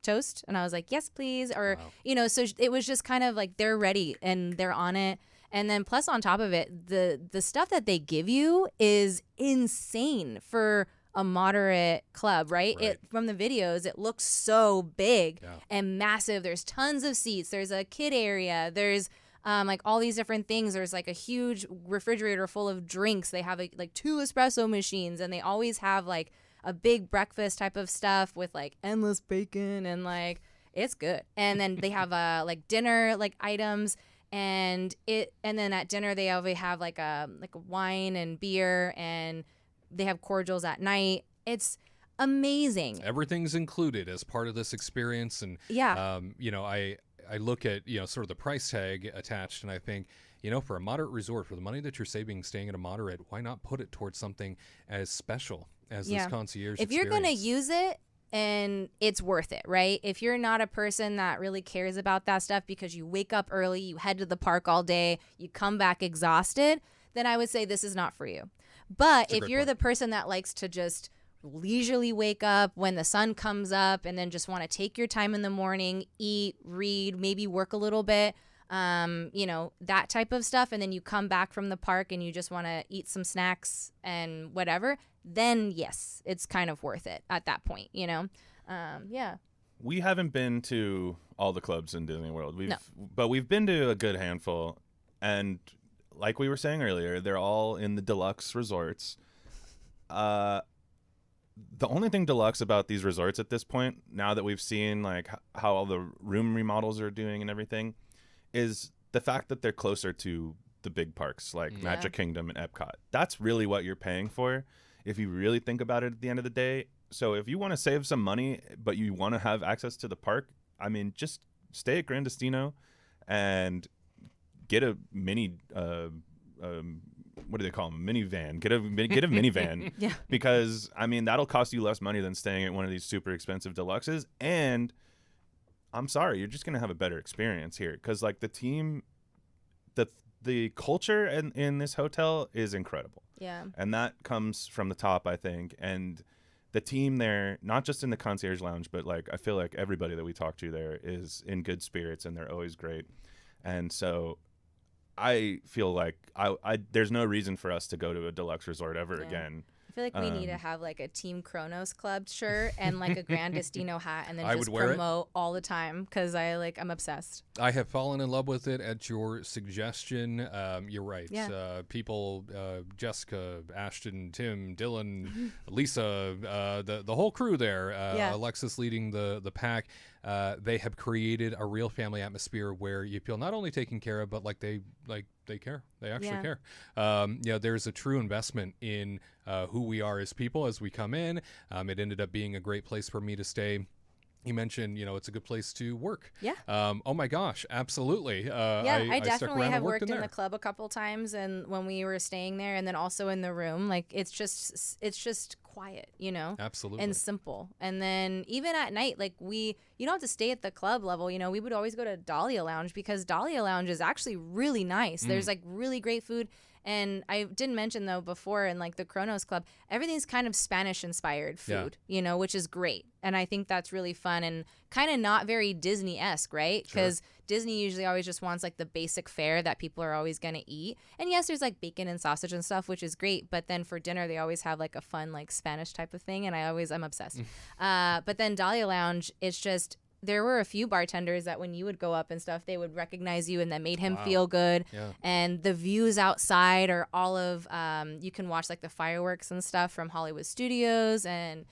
toast, and I was like, yes please. Or so it was just kind of like they're ready and they're on it. And then plus on top of it, the stuff that they give you is insane for a moderate club, right? From the videos, it looks so big and massive. There's tons of seats. There's a kid area. There's like all these different things. There's like a huge refrigerator full of drinks. They have like 2 espresso machines, and they always have like a big breakfast type of stuff with like endless bacon, and like it's good. And then they have like dinner like items, and then at dinner they always have like a wine and beer, and they have cordials at night. It's amazing. Everything's included as part of this experience. And I look at sort of the price tag attached, and I think for a moderate resort, for the money that you're saving staying at a moderate, why not put it towards something as special as this concierge if you're gonna use it, and it's worth it, right? If you're not a person that really cares about that stuff because you wake up early, you head to the park all day, you come back exhausted, then I would say this is not for you. But if you're the person that likes to just leisurely wake up when the sun comes up and then just want to take your time in the morning, eat, read, maybe work a little bit, that type of stuff, and then you come back from the park and you just want to eat some snacks and whatever, then yes, it's kind of worth it at that point, We haven't been to all the clubs in Disney World. But we've been to a good handful, and like we were saying earlier, they're all in the deluxe resorts. The only thing deluxe about these resorts at this point, now that we've seen like how all the room remodels are doing and everything, is the fact that they're closer to the big parks like Magic Kingdom and Epcot. That's really what you're paying for if you really think about it at the end of the day. So if you want to save some money but you want to have access to the park, I mean, just stay at Gran Destino and get a mini what do they call them? Minivan. Get a minivan. Yeah. Because I mean that'll cost you less money than staying at one of these super expensive deluxes. And I'm sorry, you're just gonna have a better experience here because like the team, the culture in this hotel is incredible. Yeah. And that comes from the top, I think. And the team there, not just in the concierge lounge, but like I feel like everybody that we talk to there is in good spirits and they're always great. And so I feel like I there's no reason for us to go to a deluxe resort ever again. I feel like we need to have like a Team Kronos Club shirt and like a Grand Destino hat, and then I just would wear it. promote all the time because I'm obsessed. I have fallen in love with it at your suggestion. You're right. Yeah. People, Jessica, Ashton, Tim, Dylan, Lisa, the whole crew there. Alexis leading the pack. They have created a real family atmosphere where you feel not only taken care of, but like they care. They actually care. There's a true investment in who we are as people as we come in. It ended up being a great place for me to stay. You mentioned, it's a good place to work. Yeah. Oh my gosh, absolutely. I definitely have worked in there. the club a couple times, and when we were staying there, and then also in the room, like it's just quiet, Absolutely. and simple. And then even at night, like you don't have to stay at the club level. We would always go to Dahlia Lounge because Dahlia Lounge is actually really nice. There's like really great food. And I didn't mention though before in like the Kronos Club, everything's kind of Spanish inspired food, which is great. And I think that's really fun and kind of not very Disney-esque, right? Because Disney usually always just wants like the basic fare that people are always going to eat. And yes, there's like bacon and sausage and stuff, which is great. But then for dinner, they always have like a fun like Spanish type of thing. And I'm obsessed. But then Dahlia Lounge, it's just, there were a few bartenders that when you would go up and stuff, they would recognize you and that made him feel good. Yeah. And the views outside are all of, you can watch like the fireworks and stuff from Hollywood Studios, and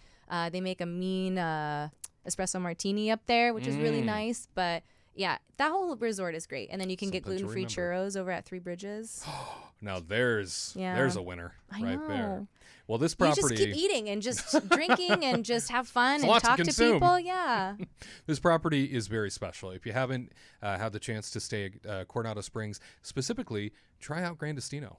they make a mean espresso martini up there, which is really nice. But yeah, that whole resort is great. And then you can get gluten-free churros over at Three Bridges. Now there's a winner there. Well, this You property, just keep eating and just drinking and just have fun and talk to consume. people. Yeah. This property is very special. If you haven't had the chance to stay at Coronado Springs, specifically, try out Grand Destino.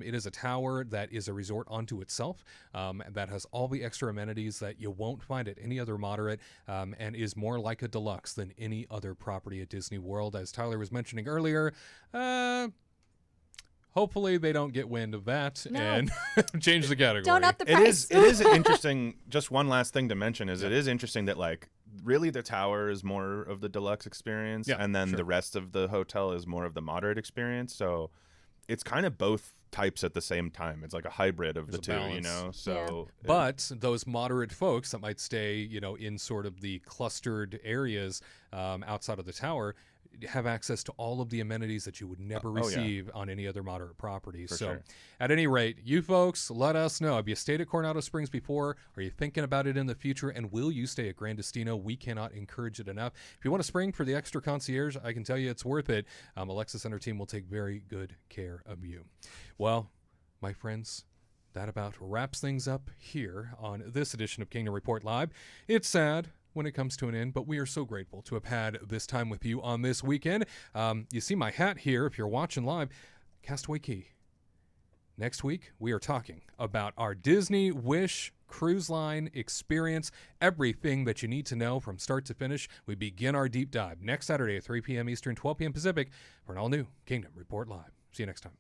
It is a tower that is a resort unto itself, that has all the extra amenities that you won't find at any other moderate, and is more like a deluxe than any other property at Disney World. As Tyler was mentioning earlier, hopefully they don't get wind of that and change the category. Don't up the price. It is interesting. Just one last thing to mention is it is interesting that like really the tower is more of the deluxe experience, and then the rest of the hotel is more of the moderate experience. So it's kind of both types at the same time. It's like a hybrid of the two, balance. So, but those moderate folks that might stay, in sort of the clustered areas outside of the tower, have access to all of the amenities that you would never receive on any other moderate property. At any rate, you folks, let us know. Have you stayed at Coronado Springs before? Are you thinking about it in the future? And will you stay at Grand Destino? We cannot encourage it enough. If you want to spring for the extra concierge, I can tell you it's worth it. Alexis and her team will take very good care of you. Well, my friends, that about wraps things up here on this edition of Kingdom Report Live. It's sad when it comes to an end, but we are so grateful to have had this time with you on this weekend. You see my hat here if you're watching live. Castaway Cay. Next week, we are talking about our Disney Wish cruise line experience, everything that you need to know from start to finish. We begin our deep dive next Saturday at 3 p.m. Eastern, 12 p.m. Pacific for an all-new Kingdom Report Live. See you next time.